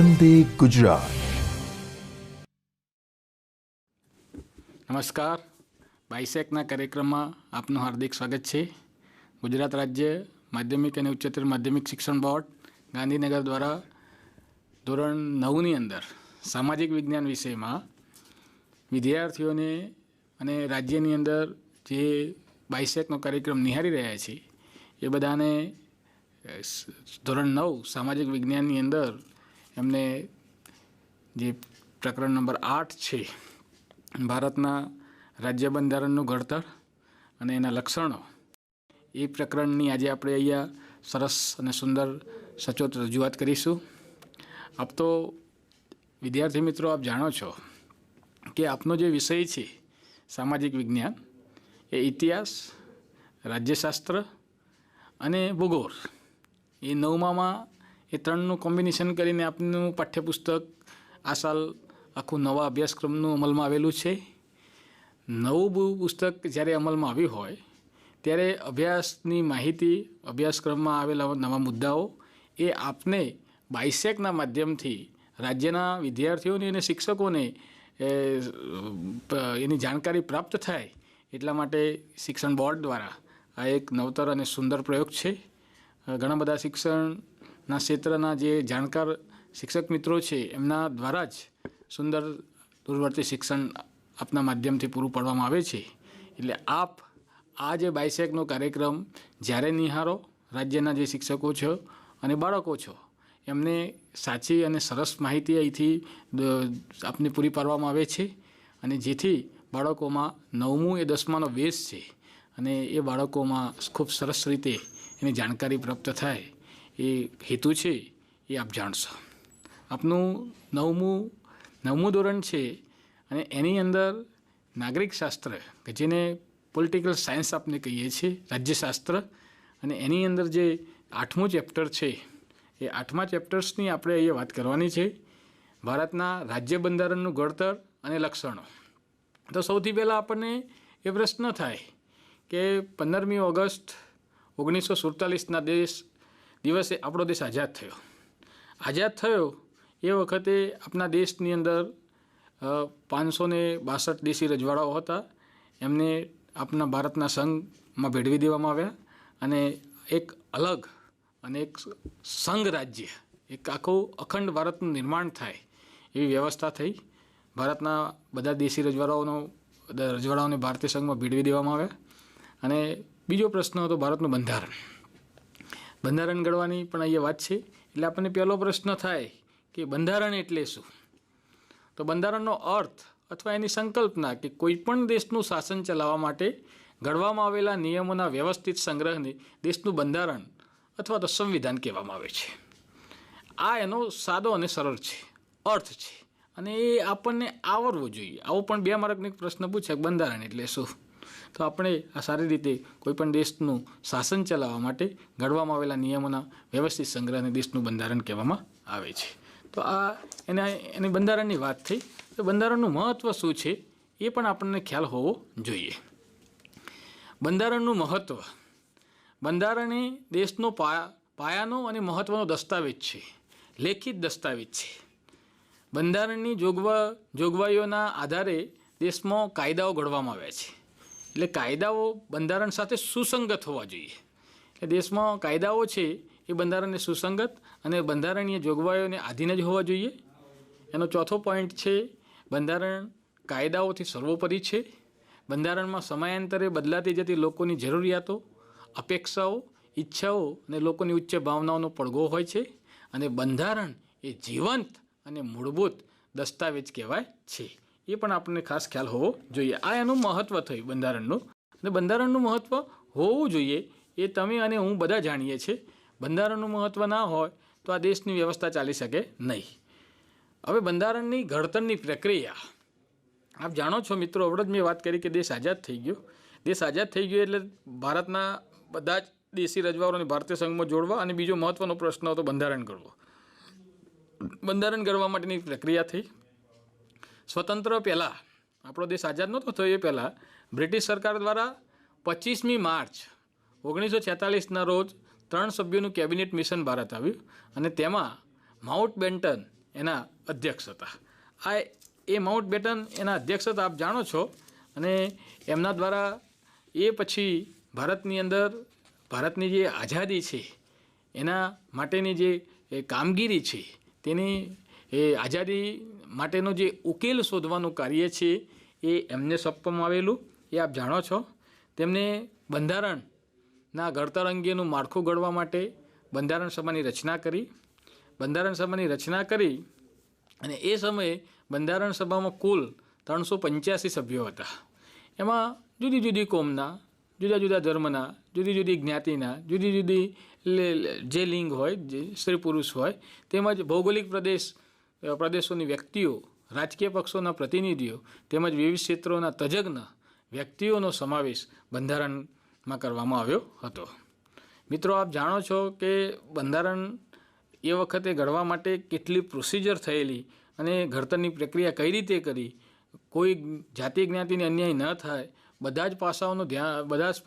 વંદે ગુજરાત. નમસ્કાર. બાયસેકના કાર્યક્રમમાં આપનું હાર્દિક સ્વાગત છે. ગુજરાત રાજ્ય માધ્યમિક અને ઉચ્ચતર માધ્યમિક શિક્ષણ બોર્ડ ગાંધીનગર દ્વારા ધોરણ 9ની અંદર સામાજિક વિજ્ઞાન વિષયમાં વિદ્યાર્થીઓને અને રાજ્યની અંદર જે બાયસેકનો કાર્યક્રમ નિહાળી રહ્યા છે એ બધાને ધોરણ 9 સામાજિક વિજ્ઞાનની અંદર એમને જે પ્રકરણ નંબર 8 છે, ભારતના રાજ્ય બંધારણનું ઘડતર અને એના લક્ષણો, એ પ્રકરણની આજે આપણે અહીંયા સરસ અને સુંદર સચોટ રજૂઆત કરીશું. આપ તો વિદ્યાર્થી મિત્રો, આપ જાણો છો કે આપનો જે વિષય છે સામાજિક વિજ્ઞાન, એ ઇતિહાસ, રાજ્યશાસ્ત્ર અને ભૂગોળ, એ 9માં એ ત્રણનું કોમ્બિનેશન કરીને આપનું પાઠ્યપુસ્તક આ સાલ આખું નવા અભ્યાસક્રમનું અમલમાં આવેલું છે. નવું પુસ્તક જ્યારે અમલમાં આવ્યું હોય ત્યારે અભ્યાસની માહિતી, અભ્યાસક્રમમાં આવેલા નવા મુદ્દાઓ એ આપને બાયસેકના માધ્યમથી રાજ્યના વિદ્યાર્થીઓને અને શિક્ષકોને એની જાણકારી પ્રાપ્ત થાય એટલા માટે શિક્ષણ બોર્ડ દ્વારા આ એક નવતર અને સુંદર પ્રયોગ છે. ઘણા બધા શિક્ષણના ક્ષેત્રના જે જાણકાર શિક્ષક મિત્રો છે એમના દ્વારા જ સુંદર દૂરવર્તી શિક્ષણ આપના માધ્યમથી પૂરું પાડવામાં આવે છે. એટલે આપ આ જે બાયસેકનો કાર્યક્રમ જ્યારે નિહાળો, રાજ્યના જે શિક્ષકો છો અને બાળકો છો એમને સાચી અને સરસ માહિતી અહીંથી આપને પૂરી પાડવામાં આવે છે, અને જેથી બાળકોમાં 9મું એ 10માનો બેઝ છે અને એ બાળકોમાં ખૂબ સરસ રીતે એની જાણકારી પ્રાપ્ત થાય એ હેતુ છે, એ આપ જાણશો. આપનું 9મું ધોરણ છે અને એની અંદર નાગરિક શાસ્ત્ર, કે જેને પોલિટિકલ સાયન્સ આપણે કહીએ છીએ, રાજ્યશાસ્ત્ર, અને એની અંદર જે 8મું ચેપ્ટર છે એ 8મા ચેપ્ટર્સની આપણે અહીંયા વાત કરવાની છે. ભારતના રાજ્ય બંધારણનું ઘડતર અને લક્ષણો. તો સૌથી પહેલાં આપણને એ પ્રશ્ન થાય કે 15મી ઓગસ્ટ 1947ના દિવસે આપણો દેશ આઝાદ થયો. આઝાદ થયો એ વખતે આપણા દેશની અંદર 562 દેશી રજવાડાઓ હતા. એમને આપણા ભારતના સંઘમાં ભેળવી દેવામાં આવ્યા અને એક અલગ અને એક સંઘ રાજ્ય, એક આખું અખંડ ભારતનું નિર્માણ થાય એવી વ્યવસ્થા થઈ. ભારતના બધા દેશી રજવાડાઓને ભારતીય સંઘમાં ભેળવી દેવામાં આવ્યા. અને બીજો પ્રશ્ન હતો ભારતનું બંધારણ. બંધારણ ઘડવાની પણ અહીંયા વાત છે. એટલે આપણને પહેલો પ્રશ્ન થાય કે બંધારણ એટલે શું? તો બંધારણનો અર્થ અથવા એની સંકલ્પના કે કોઈપણ દેશનું શાસન ચલાવવા માટે ઘડવામાં આવેલા નિયમોના વ્યવસ્થિત સંગ્રહને દેશનું બંધારણ અથવા તો સંવિધાન કહેવામાં આવે છે. આ એનો સાદો અને સરળ છે અર્થ છે, અને એ આપણને આવડવો જોઈએ. આવો પણ 2 માર્કનો એક પ્રશ્ન પૂછે, બંધારણ એટલે શું? તો આપણે આ સારી રીતે કોઈપણ દેશનું શાસન ચલાવવા માટે ઘડવામાં આવેલા નિયમોના વ્યવસ્થિત સંગ્રહને દેશનું બંધારણ કહેવામાં આવે છે. તો આ એની બંધારણની વાત થઈ. તો બંધારણનું મહત્ત્વ શું છે એ પણ આપણને ખ્યાલ હોવો જોઈએ. બંધારણનું મહત્ત્વ. બંધારણ એ દેશનો પાયાનો અને મહત્ત્વનો દસ્તાવેજ છે, લેખિત દસ્તાવેજ છે. બંધારણની જોગવાઈઓના આધારે દેશમાં કાયદાઓ ઘડવામાં આવ્યા છે. એટલે કાયદાઓ બંધારણ સાથે સુસંગત હોવા જોઈએ. એટલે દેશમાં કાયદાઓ છે એ બંધારણને સુસંગત અને બંધારણીય જોગવાઈઓને આધીન જ હોવા જોઈએ. એનો ચોથો પોઈન્ટ છે, બંધારણ કાયદાઓથી સર્વોપરી છે. બંધારણમાં સમયાંતરે બદલાતી જતી લોકોની જરૂરિયાતો, અપેક્ષાઓ, ઈચ્છાઓ અને લોકોની ઉચ્ચ ભાવનાઓનો પડઘો હોય છે. અને બંધારણ એ જીવંત અને મૂળભૂત દસ્તાવેજ કહેવાય છે. એ પણ આપણને ખાસ ખ્યાલ હોવો જોઈએ. આ એનું મહત્ત્વ થયું બંધારણનું. અને બંધારણનું મહત્ત્વ હોવું જોઈએ એ તમે અને હું બધા જાણીએ છીએ. બંધારણનું મહત્ત્વ ના હોય તો આ દેશની વ્યવસ્થા ચાલી શકે નહીં. હવે બંધારણની ઘડતરની પ્રક્રિયા આપ જાણો છો મિત્રો. હમણાં જ મેં વાત કરી કે દેશ આઝાદ થઈ ગયો. દેશ આઝાદ થઈ ગયો એટલે ભારતના બધા જ દેશી રજવાડાઓને ભારતીય સંઘમાં જોડવા, અને બીજો મહત્ત્વનો પ્રશ્ન હતો બંધારણ ઘડવો. બંધારણ ઘડવા માટેની પ્રક્રિયા થઈ. સ્વતંત્ર પહેલાં, આપણો દેશ આઝાદ નહોતો થયો એ પહેલાં, બ્રિટિશ સરકાર દ્વારા 25મી માર્ચ 1946ના રોજ 3 સભ્યોનું કેબિનેટ મિશન ભારત આવ્યું, અને તેમાં માઉન્ટ બેન્ટન એના અધ્યક્ષ હતા. આ એ માઉન્ટ બેટન એના અધ્યક્ષ હતા, આપ જાણો છો. અને એમના દ્વારા એ પછી ભારતની અંદર ભારતની જે આઝાદી છે એના માટેની જે કામગીરી છે, તેની એ આઝાદી માટેનો જે ઉકેલ શોધવાનું કાર્ય છે એ એમને સોંપવામાં આવેલું, એ આપ જાણો છો. તેમને બંધારણના ઘડતર અંગેનું માળખું ઘડવા માટે બંધારણ સભાની રચના કરી. બંધારણ સભાની રચના કરી અને એ સમયે બંધારણ સભામાં કુલ 385 સભ્યો હતા. એમાં જુદી જુદી કોમના, જુદા જુદા ધર્મના, જુદી જુદી જ્ઞાતિના, જુદી જુદી જે લિંગ હોય, જે સ્ત્રી પુરુષ હોય, તેમજ ભૌગોલિક પ્રદેશોની વ્યક્તિઓ, રાજકીય પક્ષોના પ્રતિનિધિઓ તેમજ વિવિધ ક્ષેત્રોના તજજ્ઞ વ્યક્તિઓનો સમાવેશ બંધારણમાં કરવામાં આવ્યો હતો. મિત્રો, આપ જાણો છો કે બંધારણ એ વખતે ઘડવા માટે કેટલી પ્રોસિજર થયેલી અને ઘડતરની પ્રક્રિયા કઈ રીતે કરી, કોઈ જાતિ જ્ઞાતિને અન્યાય ન થાય, બધા જ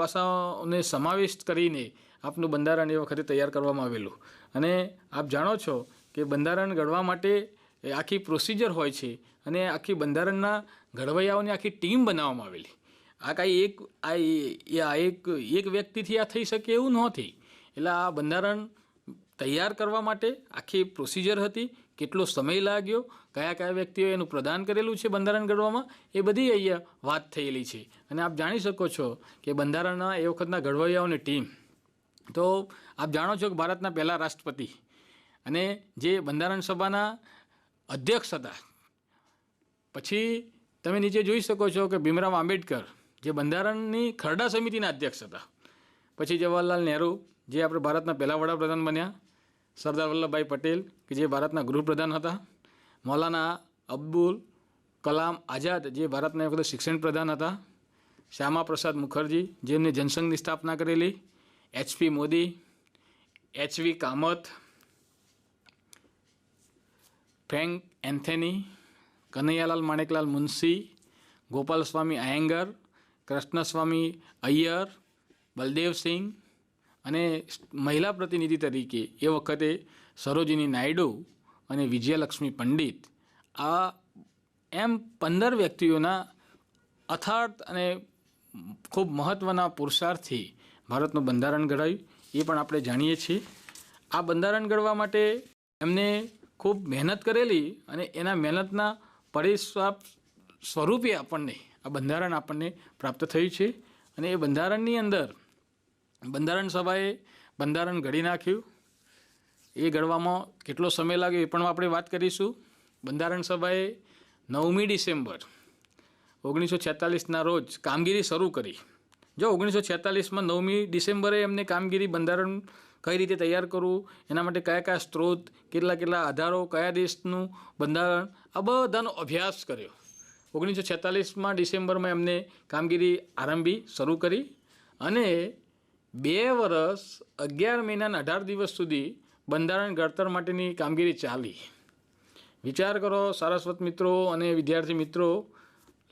પાસાઓને સમાવેશ કરીને આપનું બંધારણ એ વખતે તૈયાર કરવામાં આવેલું. અને આપ જાણો છો કે બંધારણ ઘડવા માટે આખી પ્રોસિજર હોય છે અને આખી બંધારણના ઘડવૈયાઓની આખી ટીમ બનાવવામાં આવેલી. આ કાંઈ એક વ્યક્તિથી આ થઈ શકે એવું નહોતી. એટલે આ બંધારણ તૈયાર કરવા માટે આખી પ્રોસિજર હતી, કેટલો સમય લાગ્યો, કયા કયા વ્યક્તિઓએ એનું પ્રદાન કરેલું છે બંધારણ ઘડવામાં, એ બધી અહીંયા વાત થયેલી છે. અને આપ જાણી શકો છો કે બંધારણના એ વખતના ઘડવૈયાઓની ટીમ, તો આપ જાણો છો કે ભારતના પહેલા રાષ્ટ્રપતિ અને જે બંધારણ સભાના અધ્યક્ષ હતા. પછી તમે નીચે જોઈ શકો છો કે ભીમરાવ આંબેડકર જે બંધારણની ખરડા સમિતિના અધ્યક્ષ હતા. પછી જવાહરલાલ નહેરુ જે આપણે ભારતના પહેલા વડાપ્રધાન બન્યા. સરદાર વલ્લભભાઈ પટેલ કે જે ભારતના ગૃહપ્રધાન હતા. મૌલાના અબ્દુલ કલામ આઝાદ જે ભારતના વખતે શિક્ષણ પ્રધાન હતા. શ્યામા પ્રસાદ મુખર્જી જેમને જનસંઘની સ્થાપના કરેલી. HP Modi, HV Kamath, Frank Anthony, Kanaiyalal Maneklal Munshi, Gopalaswami Ayyangar, Krishnaswami Ayyar, Baldev Singh અને મહિલા પ્રતિનિધિ તરીકે એ વખતે સરોજિની નાયડુ અને વિજયલક્ષ્મી પંડિત, આ એમ 15 વ્યક્તિઓના અથાર્થ અને ખૂબ મહત્ત્વના પુરુષાર્થથી ભારતનું બંધારણ ઘડાયું, એ પણ આપણે જાણીએ છીએ. આ બંધારણ ઘડવા માટે એમને ખૂબ મહેનત કરેલી અને એના મહેનતના પરિશ્રાપ સ્વરૂપે આપણને આ બંધારણ આપણને પ્રાપ્ત થયું છે. અને એ બંધારણની અંદર બંધારણ સભાએ બંધારણ ઘડી નાખ્યું. એ ઘડવામાં કેટલો સમય લાગ્યો એ પણ આપણે વાત કરીશું. બંધારણ સભાએ 9મી ડિસેમ્બર 1946ના રોજ કામગીરી શરૂ કરી. જો 1946માં 9મી ડિસેમ્બરે એમને કામગીરી બંધારણ કઈ રીતે તૈયાર કરવું, એના માટે કયા કયા સ્ત્રોત, કેટલા આધારો, કયા દેશનું બંધારણ, આ બધાનો અભ્યાસ કર્યો. 1946માં ડિસેમ્બરમાં એમને કામગીરી આરંભી, શરૂ કરી અને 2 વર્ષ 11 મહિના અને 18 દિવસ સુધી બંધારણ ઘડતર માટેની કામગીરી ચાલી. વિચાર કરો સારસ્વત મિત્રો અને વિદ્યાર્થી મિત્રો,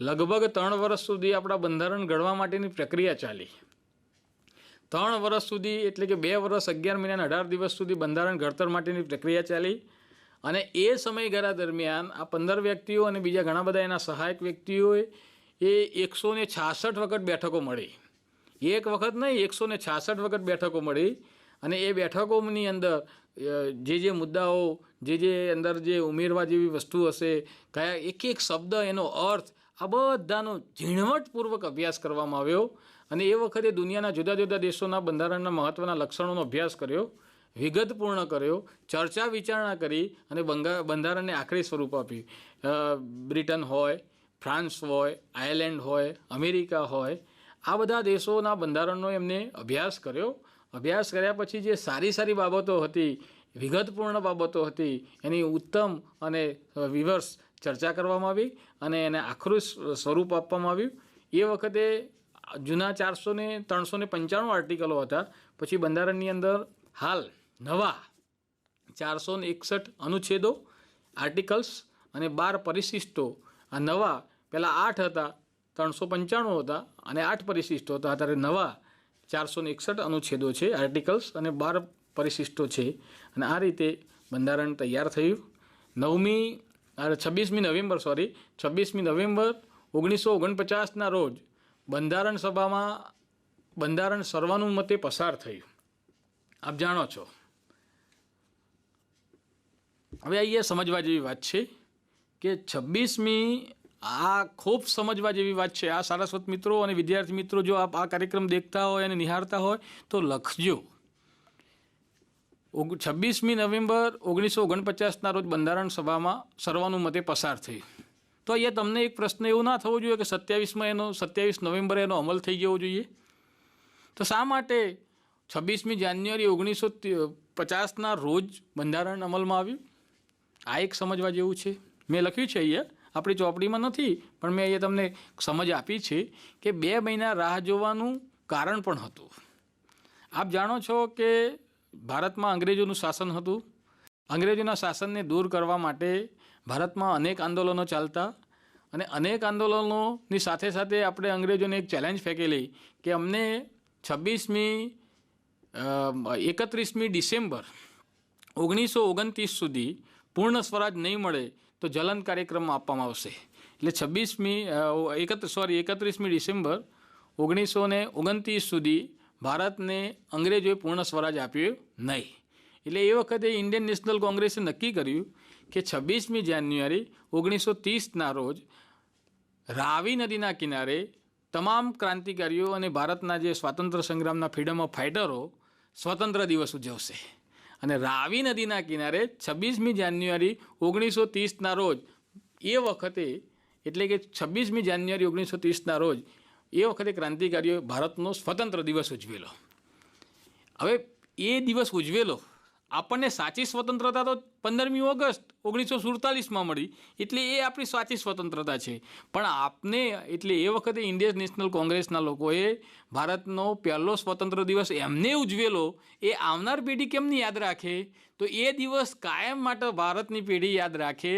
લગભગ 3 વર્ષ સુધી આપણા બંધારણ ઘડવા માટેની પ્રક્રિયા ચાલી. 3 વર્ષ સુધી એટલે કે 2 વર્ષ 11 મહિના અને 18 દિવસ સુધી બંધારણ ઘડતર માટેની પ્રક્રિયા ચાલી. અને એ સમયગાળા દરમિયાન આ 15 વ્યક્તિઓ અને બીજા ઘણા બધા એના સહાયક વ્યક્તિઓએ એ 166 વખત બેઠકો મળી. એક વખત નહીં, 166 વખત બેઠકો મળી. અને એ બેઠકોની અંદર જે મુદ્દાઓ, જે અંદર જે ઉમેરવા જેવી વસ્તુ હશે, કયા એક શબ્દ, એનો અર્થ, આ બધાનો ઝીણવટપૂર્વક અભ્યાસ કરવામાં આવ્યો. અને એ વખતે દુનિયાના જુદા જુદા દેશોના બંધારણના મહત્ત્વના લક્ષણોનો અભ્યાસ કર્યો, વિગતપૂર્ણ કર્યો, ચર્ચા વિચારણા કરી અને બંધારણને આખરી સ્વરૂપ આપ્યું. બ્રિટન હોય, ફ્રાન્સ હોય, આયર્લેન્ડ હોય, અમેરિકા હોય, આ બધા દેશોના બંધારણનો એમને અભ્યાસ કર્યો. અભ્યાસ કર્યા પછી જે સારી બાબતો હતી, વિગતપૂર્ણ બાબતો હતી, એની ઉત્તમ અને વિવર્સ ચર્ચા કરવામાં આવી અને એને આખરું સ્વરૂપ આપવામાં આવ્યું. એ વખતે જૂના 395 આર્ટિકલો હતા. પછી બંધારણની અંદર હાલ નવા 461 અનુચ્છેદો, આર્ટિકલ્સ અને 12 પરિશિષ્ટો. આ નવા, પહેલાં 8 હતા, 395 હતા અને 8 પરિશિષ્ટો હતા. અત્યારે નવા 461 અનુચ્છેદો છે, આર્ટિકલ્સ અને 12 પરિશિષ્ટો છે. અને આ રીતે બંધારણ તૈયાર થયું. 26મી નવેમ્બર 1949ના રોજ બંધારણ સભામાં બંધારણ સર્વાનુમતે પસાર થયું. આપ જાણો છો. હવે અહીંયા સમજવા જેવી વાત છે કે 26મી આ ખૂબ સમજવા જેવી વાત છે. આ સારસ્વત મિત્રો અને વિદ્યાર્થી મિત્રો જો આપ આ કાર્યક્રમ દેખતા હોય અને નિહાળતા હોય તો લખજો. 26મી નવેમ્બર 1949ના રોજ બંધારણ સભામાં સર્વાનુમતે પસાર થયું. તો અહીંયા તમને એક પ્રશ્ન એવો ના થવો જોઈએ કે 27 નવેમ્બરે એનો અમલ થઈ જવો જોઈએ. તો શા માટે 26મી જાન્યુઆરી 1950ના રોજ બંધારણ અમલમાં આવ્યું? આ એક સમજવા જેવું છે. મેં લખ્યું છે અહીંયા, આપણી ચોપડીમાં નથી, પણ મેં અહીંયા તમને સમજ આપી છે કે 2 મહિના રાહ જોવાનું કારણ પણ હતું. આપ જાણો છો કે ભારતમાં અંગ્રેજોનું શાસન હતું. અંગ્રેજોના શાસનને દૂર કરવા માટે ભારતમાં અનેક આંદોલનો ચાલતા અને અનેક આંદોલનોની સાથે સાથે આપણે અંગ્રેજોને એક ચેલેન્જ ફેંકેલી કે અમને 31મી ડિસેમ્બર 1929 સુધી પૂર્ણ સ્વરાજ નહીં મળે તો જલન કાર્યક્રમમાં આપવામાં આવશે. એટલે 31મી ડિસેમ્બર 1929 સુધી ભારતને અંગ્રેજોએ પૂર્ણ સ્વરાજ આપ્યું નહીં. એટલે એ વખતે ઇન્ડિયન નેશનલ કોંગ્રેસે નક્કી કર્યું કે 26મી જાન્યુઆરી 1930ના રોજ રાવી નદીના કિનારે તમામ ક્રાંતિકારીઓ અને ભારતના જે સ્વાતંત્ર્ય સંગ્રામના ફ્રીડમ ઓફ ફાઇટરો સ્વતંત્ર દિવસ ઉજવશે. અને રાવી નદીના કિનારે 26મી જાન્યુઆરી 1930ના રોજ એ વખતે, એટલે કે 26મી જાન્યુઆરી 1930ના રોજ એ વખતે ક્રાંતિકારીઓ ભારતનો સ્વતંત્ર દિવસ ઉજવેલો. હવે એ દિવસ ઉજવેલો આપણને સાચી સ્વતંત્રતા તો 15મી ઓગસ્ટ 1947માં મળી, એટલે એ આપણી સાચી સ્વતંત્રતા છે. પણ આપને એટલે એ વખતે ઇન્ડિયન નેશનલ કોંગ્રેસના લોકોએ ભારતનો પહેલો સ્વતંત્ર દિવસ એમને ઉજવેલો, એ આવનાર પેઢી કેમની યાદ રાખે? તો એ દિવસ કાયમ માટે ભારતની પેઢી યાદ રાખે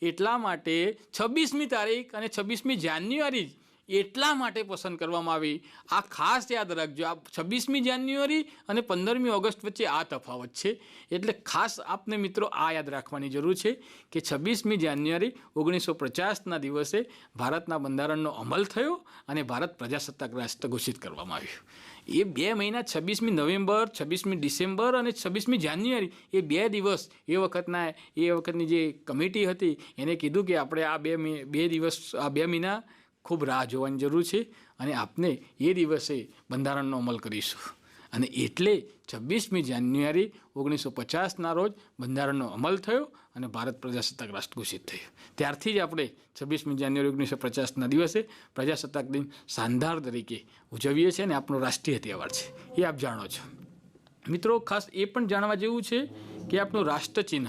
એટલા માટે 26મી તારીખ અને 26મી જાન્યુઆરી એટલા માટે પસંદ કરવામાં આવી. આ ખાસ યાદ રાખજો. આ 26મી જાન્યુઆરી અને 15મી ઓગસ્ટ વચ્ચે આ તફાવત છે. એટલે ખાસ આપને મિત્રો આ યાદ રાખવાની જરૂર છે કે 26મી જાન્યુઆરી 1950ના દિવસે ભારતના બંધારણનો અમલ થયો અને ભારત પ્રજાસત્તાક રાષ્ટ્ર ઘોષિત કરવામાં આવ્યું. એ 2 મહિના 26મી નવેમ્બર, 26મી ડિસેમ્બર અને 26મી જાન્યુઆરી એ 2 દિવસ એ વખતની જે કમિટી હતી એને કીધું કે આપણે આ 2 દિવસ આ 2 મહિના ખૂબ રાહ જોવાની જરૂર છે અને આપને એ દિવસે બંધારણનો અમલ કરીશું. અને એટલે 26મી જાન્યુઆરી 1950ના રોજ બંધારણનો અમલ થયો અને ભારત પ્રજાસત્તાક રાષ્ટ્ર ઘોષિત થયું. ત્યારથી જ આપણે 26મી જાન્યુઆરી 1950ના દિવસે પ્રજાસત્તાક દિન શાનદાર તરીકે ઉજવીએ છીએ અને આપણો રાષ્ટ્રીય તહેવાર છે. એ આપ જાણો છો. મિત્રો ખાસ એ પણ જાણવા જેવું છે કે આપણું રાષ્ટ્રચિહ્ન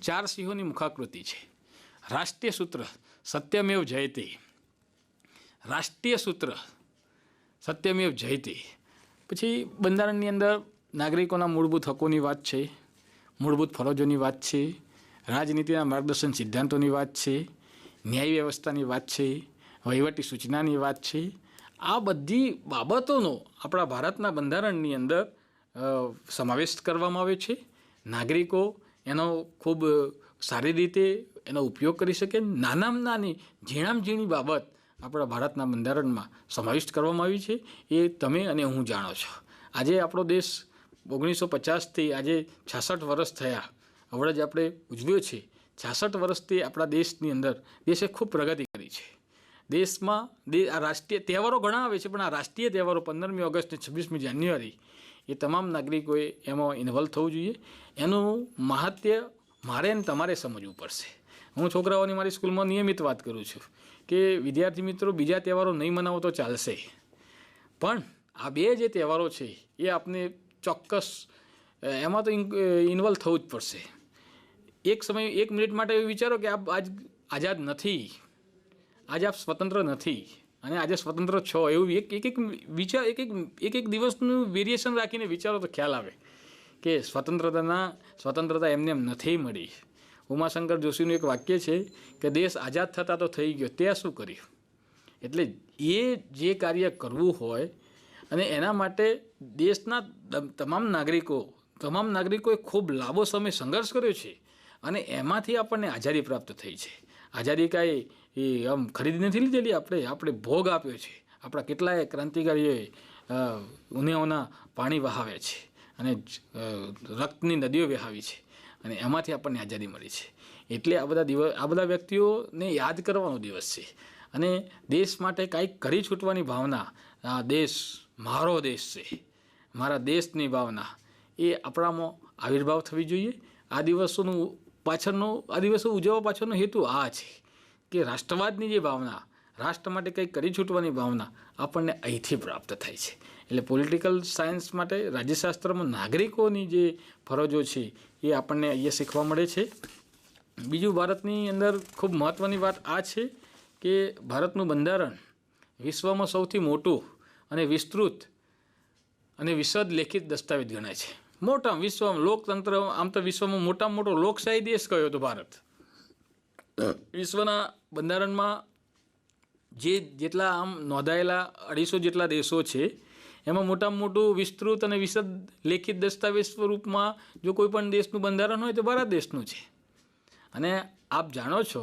4 સિંહોની મુખાકૃતિ છે. રાષ્ટ્રીય સૂત્ર સત્યમેવ જયતે, રાષ્ટ્રીય સૂત્ર સત્યમેવ જયતે. પછી બંધારણની અંદર નાગરિકોના મૂળભૂત હકોની વાત છે, મૂળભૂત ફરજોની વાત છે, રાજનીતિના માર્ગદર્શન સિદ્ધાંતોની વાત છે, ન્યાય વ્યવસ્થાની વાત છે, વહીવટી સૂચનાની વાત છે. આ બધી બાબતોનો આપણા ભારતના બંધારણની અંદર સમાવેશ કરવામાં આવે છે. નાગરિકો એનો ખૂબ સારી રીતે એનો ઉપયોગ કરી શકે. નાનામાં નાની ઝીણામાં ઝીણી બાબત આપણા ભારતના બંધારણમાં સમાવિષ્ટ કરવામાં આવી છે. એ તમે અને હું જાણો છો. આજે આપણો દેશ 1950થી આજે 66 વર્ષ થયા, હમણાં જ આપણે ઉજવ્યો છે. 66 વર્ષથી આપણા દેશની અંદર દેશે ખૂબ પ્રગતિ કરી છે. દેશમાં આ રાષ્ટ્રીય તહેવારો ઘણા આવે છે, પણ આ રાષ્ટ્રીય તહેવારો 15મી ઓગસ્ટ અને 26મી જાન્યુઆરી એ તમામ નાગરિકોએ એમાં ઇન્વોલ્વ થવું જોઈએ. એનું મહાત્મ્ય મારે અને તમારે સમજવું પડશે. હું છોકરાઓની મારી સ્કૂલમાં નિયમિત વાત કરું છું કે વિદ્યાર્થી મિત્રો બીજા તહેવારો નહીં મનાવો તો ચાલશે, પણ આ 2 જે તહેવારો છે એ આપને ચોક્કસ એમાં તો ઇન્વોલ્વ થવું જ પડશે. એક મિનિટ માટે એવું વિચારો કે આપ આજ આઝાદ નથી, આજે આપ સ્વતંત્ર નથી અને આજે સ્વતંત્ર છો, એવું એક દિવસનું વેરિએશન રાખીને વિચારો તો ખ્યાલ આવે કે સ્વતંત્રતા એમને એમ નથી મળી. ઉમાશંકર જોશીનું એક વાક્ય છે કે દેશ આઝાદ થતા તો થઈ ગયો, તે શું કર્યું? એટલે એ જે કાર્ય કરવું હોય અને એના માટે દેશના તમામ નાગરિકોએ ખૂબ લાંબો સમય સંઘર્ષ કર્યો છે અને એમાંથી આપણને આઝાદી પ્રાપ્ત થઈ છે. આઝાદી કાંઈ એ આમ ખરીદી નથી લીધેલી, આપણે ભોગ આપ્યો છે. આપણા કેટલાય ક્રાંતિકારીઓએ ઉનેઓના પાણી વહાવ્યા છે અને રક્તની નદીઓ વહાવી છે, અને એમાંથી આપણને આઝાદી મળી છે. એટલે આ બધા વ્યક્તિઓને યાદ કરવાનો દિવસ છે. અને દેશ માટે કાંઈક કરી છૂટવાની ભાવના, આ દેશ મારો દેશ છે, મારા દેશની ભાવના એ આપણામાં આવિર્ભાવ થવી જોઈએ. આ દિવસો ઉજવવા પાછળનો હેતુ આ છે કે રાષ્ટ્રવાદની જે ભાવના, રાષ્ટ્ર માટે કંઈક કરી છૂટવાની ભાવના આપણને અહીંથી પ્રાપ્ત થાય છે. એટલે પોલિટિકલ સાયન્સ માટે રાજ્યશાસ્ત્રમાં નાગરિકોની જે ફરજો છે એ આપણને અહીંયા શીખવા મળે છે. બીજું, ભારતની અંદર ખૂબ મહત્ત્વની વાત આ છે કે ભારતનું બંધારણ વિશ્વમાં સૌથી મોટું અને વિસ્તૃત અને વિશદ લેખિત દસ્તાવેજ ગણાય છે. વિશ્વમાં લોકતંત્ર, આમ તો વિશ્વમાં મોટામાં મોટો લોકશાહી દેશ કયો હતો ભારત. વિશ્વના બંધારણમાં જેટલા આમ નોંધાયેલા 250 જેટલા દેશો છે, એમાં મોટામાં મોટું વિસ્તૃત અને વિશદ લેખિત દસ્તાવેજ સ્વરૂપમાં જો કોઈ પણ દેશનું બંધારણ હોય તો ભારત દેશનું છે. અને આપ જાણો છો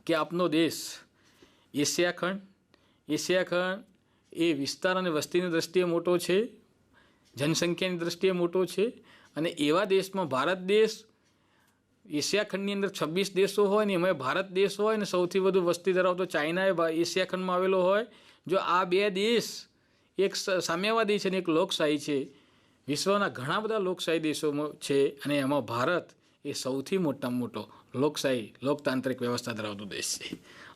કે આપનો દેશ એશિયા ખંડ એ વિસ્તાર અને વસ્તીની દ્રષ્ટિએ મોટો છે, જનસંખ્યાની દ્રષ્ટિએ મોટો છે. અને એવા દેશમાં ભારત દેશ એશિયા ખંડની અંદર 26 દેશો હોય ને એમાં ભારત દેશ હોય ને સૌથી વધુ વસ્તી ધરાવતો ચાઇના એ એશિયા ખંડમાં આવેલો હોય. જો આ બે દેશ, એક સામ્યવાદી છે ને એક લોકશાહી છે, વિશ્વના ઘણા બધા લોકશાહી દેશોમાં છે, અને એમાં ભારત એ સૌથી મોટામાં મોટો લોકશાહી લોકતાંત્રિક વ્યવસ્થા ધરાવતો દેશ છે.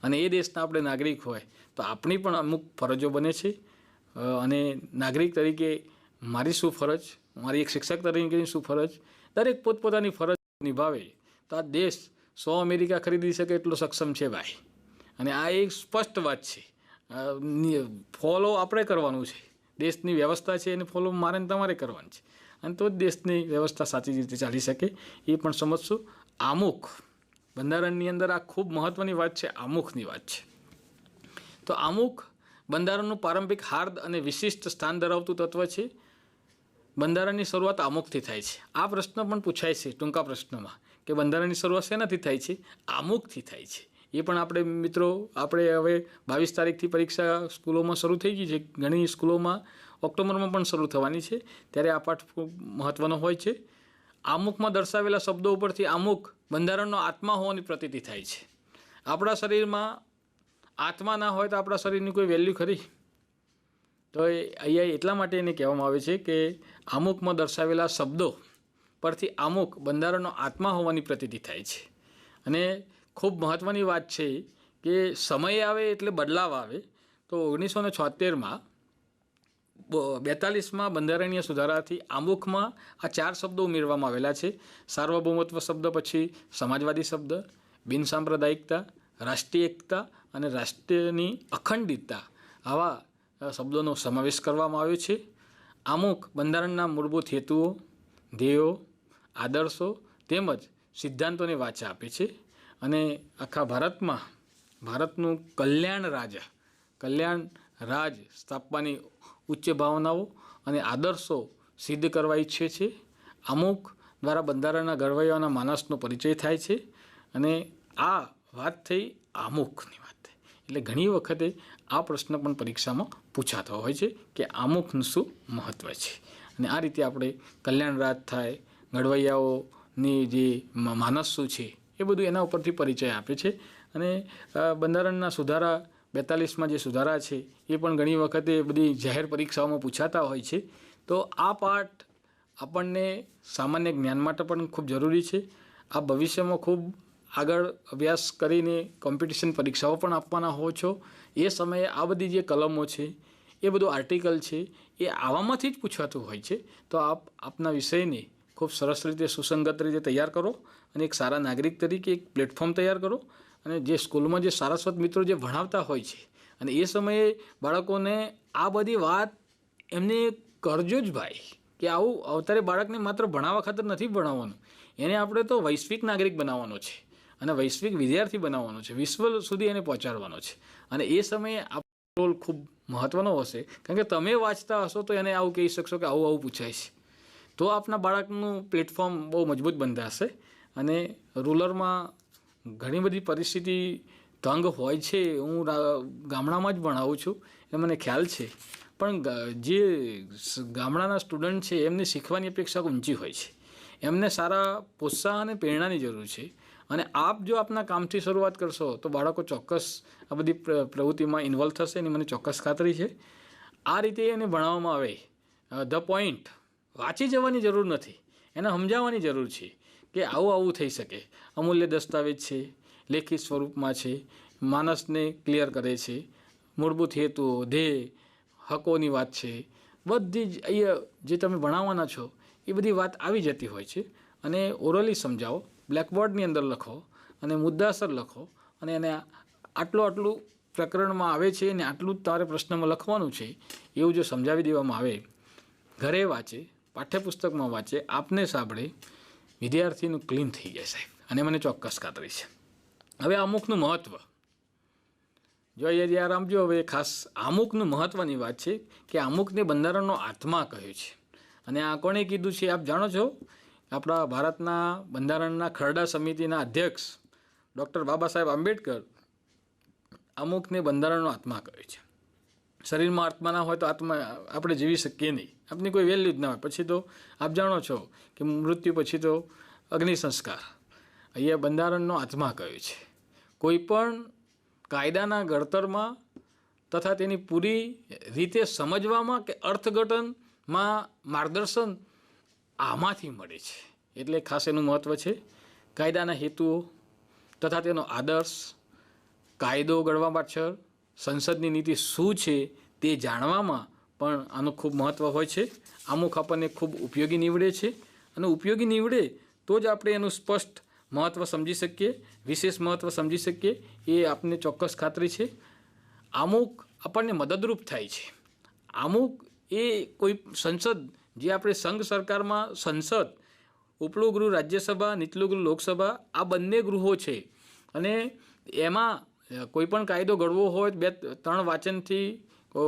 અને એ દેશના આપણે નાગરિક હોય તો આપણી પણ અમુક ફરજો બને છે. અને નાગરિક તરીકે મારી શું ફરજ, મારી એક શિક્ષક તરીકેની શું ફરજ, દરેક પોતપોતાની ફરજ નિભાવે તો આ દેશ 100 અમેરિકા ખરીદી શકે એટલો સક્ષમ છે ભાઈ. અને આ એક સ્પષ્ટ વાત છે. ફોલો આપણે કરવાનું છે. દેશની વ્યવસ્થા છે એને ફોલો મારે ને તમારે કરવાની છે, અને તો જ દેશની વ્યવસ્થા સાચી રીતે ચાલી શકે એ પણ સમજશું. આમુખ બંધારણની અંદર આ ખૂબ મહત્ત્વની વાત છે, આમુખની વાત છે. તો આમુખ બંધારણનું પારંપરિક હાર્દ અને વિશિષ્ટ સ્થાન ધરાવતું તત્વ છે. બંધારણની શરૂઆત આમુખથી થાય છે. આ પ્રશ્ન પણ પૂછાય છે ટૂંકા પ્રશ્નમાં કે બંધારણની શરૂઆત શેનાથી થાય છે? આમુખથી થાય છે. એ પણ આપણે મિત્રો, આપણે હવે 22 તારીખથી પરીક્ષા સ્કૂલોમાં શરૂ થઈ ગઈ છે. ઘણી સ્કૂલોમાં ઓક્ટોબરમાં પણ શરૂ થવાની છે, ત્યારે આ પાઠ ખૂબ મહત્ત્વનો હોય છે. આમુખમાં દર્શાવેલા શબ્દો ઉપરથી આમુખ બંધારણનો આત્મા હોવાની પ્રતીતિ થાય છે. આપણા શરીરમાં આત્મા ના હોય તો આપણા શરીરની કોઈ વેલ્યુ ખરી? તો અહીંયા એટલા માટે એને કહેવામાં આવે છે કે આમુખમાં દર્શાવેલા શબ્દો પરથી આમુખ બંધારણનો આત્મા હોવાની પ્રતીતિ થાય છે. અને ખૂબ મહત્ત્વની વાત છે કે સમય આવે એટલે બદલાવ આવે. તો 1976માં 42માં બંધારણીય સુધારાથી આમુખમાં આ 4 શબ્દો ઉમેરવામાં આવેલા છે. સાર્વભૌમત્વ શબ્દ પછી સમાજવાદી શબ્દ, બિનસાંપ્રદાયિકતા, રાષ્ટ્રીય એકતા અને રાષ્ટ્રની અખંડિતતા, આવા શબ્દોનો સમાવેશ કરવામાં આવ્યો છે. આમુખ બંધારણના મૂળભૂત હેતુઓ, ધ્યેયો, આદર્શો તેમજ સિદ્ધાંતોની વાચા આપે છે. અને આખા ભારતનું કલ્યાણ રાજ સ્થાપવાની ઉચ્ચ ભાવનાઓ અને આદર્શો સિદ્ધ કરવા ઈચ્છે છે. આમુખ દ્વારા બંધારણના ઘડવૈયાના માનસનો પરિચય થાય છે. અને આ વાત થઈ આમુખની વાત. એટલે ઘણી વખતે આ પ્રશ્ન પણ પરીક્ષામાં પૂછાતો હોય છે કે આમુખનું શું મહત્ત્વ છે. અને આ રીતે આપણે કલ્યાણ રાજ થાય, ઘડવૈયાઓની જે માનસ શું છે એ બધું એના ઉપરથી પરિચય આપે છે. અને બંધારણના સુધારા 42માં જે સુધારા છે એ પણ ઘણી વખતે બધી જાહેર પરીક્ષાઓમાં પૂછાતા હોય છે. તો આ પાઠ આપણને સામાન્ય જ્ઞાન માટે પણ ખૂબ જરૂરી છે. આ ભવિષ્યમાં ખૂબ આગળ અભ્યાસ કરીને કોમ્પિટિશન પરીક્ષાઓ પણ આપવાના હો છો. એ સમયે આ બધી જે કલમો છે, એ બધું આર્ટિકલ છે, એ આવામાંથી જ પૂછાતું હોય છે. તો આપના વિષયને ખૂબ સરસ રીતે સુસંગત રીતે તૈયાર કરો અને એક સારા નાગરિક તરીકે એક પ્લેટફોર્મ તૈયાર કરો. અને જે સ્કૂલમાં જે સારસ્વત મિત્રો જે ભણાવતા હોય છે, અને એ સમયે બાળકોને આ બધી વાત એમને કરજો જ ભાઈ, કે આવું અવતારે બાળકને માત્ર ભણાવવા ખાતર નથી ભણાવવાનું, એને આપણે તો વૈશ્વિક નાગરિક બનાવવાનો છે અને વૈશ્વિક વિદ્યાર્થી બનાવવાનો છે, વિશ્વ સુધી એને પહોંચાડવાનો છે. અને એ સમયે આપણો રોલ ખૂબ મહત્ત્વનો હશે, કારણ કે તમે વાંચતા હશો તો એને આવું કહી શકશો કે આવું પૂછાય છે. તો આપના બાળકનું પ્લેટફોર્મ બહુ મજબૂત બંધાશે અને રૂરલમાં ઘણી બધી પરિસ્થિતિ તંગ હોય છે. હું ગામડામાં જ ભણાવું છું એ મને ખ્યાલ છે, પણ જે ગામડાના સ્ટુડન્ટ છે એમની શીખવાની અપેક્ષા ઊંચી હોય છે. એમને સારા પ્રોત્સાહન અને પ્રેરણાની જરૂર છે. અને આપ જો આપના કામથી શરૂઆત કરશો તો બાળકો ચોક્કસ આ બધી પ્રવૃત્તિમાં ઇન્વોલ્વ થશે એની મને ચોક્કસ ખાતરી છે. આ રીતે એને ભણાવવામાં આવે. ધ પોઈન્ટ વાંચી જવાની જરૂર નથી, એને સમજાવવાની જરૂર છે કે આવું થઈ શકે. અમૂલ્ય દસ્તાવેજ છે, લેખિત સ્વરૂપમાં છે, માણસને ક્લિયર કરે છે, મૂળભૂત હેતુઓ, ધ્યેય, હકોની વાત છે, બધી જ અહીંયા જે તમે ભણાવવાના છો એ બધી વાત આવી જતી હોય છે. અને ઓરલી સમજાવો, બ્લેકબોર્ડની અંદર લખો અને મુદ્દાસર લખો અને એને આટલું પ્રકરણમાં આવે છે ને આટલું જ તારે પ્રશ્નમાં લખવાનું છે એવું જો સમજાવી દેવામાં આવે, ઘરે વાંચે, પાઠ્યપુસ્તકમાં વાંચે, આપને સાંભળે, વિદ્યાર્થીનું ક્લીન થઈ જાય સાહેબ, અને મને ચોક્કસ ખાતરી છે. હવે અમુકનું મહત્ત્વ જો યાર આમ જો હવે ખાસ આમુખનું મહત્ત્વની વાત છે કે આમુખને બંધારણનો આત્મા કહ્યું છે. અને આ કોણે કીધું છે આપ જાણો છો? આપણા ભારતના બંધારણના ખરડા સમિતિના અધ્યક્ષ ડૉક્ટર બાબા સાહેબ આંબેડકર અમુકને બંધારણનો આત્મા કહે છે. શરીરમાં આત્મા ના હોય તો આત્મા આપણે જીવી શકીએ નહીં, આપની કોઈ વેલ્યુ જ ના હોય. પછી તો આપ જાણો છો કે મૃત્યુ પછી તો અગ્નિ સંસ્કાર. અહીંયા બંધારણનો આત્મા કહ્યો છે. કોઈ પણ કાયદાના ઘડતરમાં તથા તેની પૂરી રીતે સમજવામાં કે અર્થઘટનમાં માર્ગદર્શન આમાંથી મળે છે. એટલે ખાસ એનું મહત્ત્વ છે. કાયદાના હેતુઓ તથા તેનો આદર્શ, કાયદો ઘડવા પાછળ સંસદની નીતિ શું છે તે જાણવામાં પણ આનું ખૂબ મહત્ત્વ હોય છે. અમુક આપણને ખૂબ ઉપયોગી નીવડે છે, અને ઉપયોગી નીવડે તો જ આપણે એનું સ્પષ્ટ મહત્ત્વ સમજી શકીએ, વિશેષ મહત્ત્વ સમજી શકીએ, એ આપને ચોક્કસ ખાતરી છે. અમુક આપણને મદદરૂપ થાય છે. અમુક એ કોઈ સંસદ, જે આપણે સંઘ સરકારમાં સંસદ, ઉપલું ગૃહ રાજ્યસભા, નીચલું ગૃહ લોકસભા, આ બંને ગૃહો છે. અને એમાં કોઈ પણ કાયદો ઘડવો હોય 2-3 વાંચનથી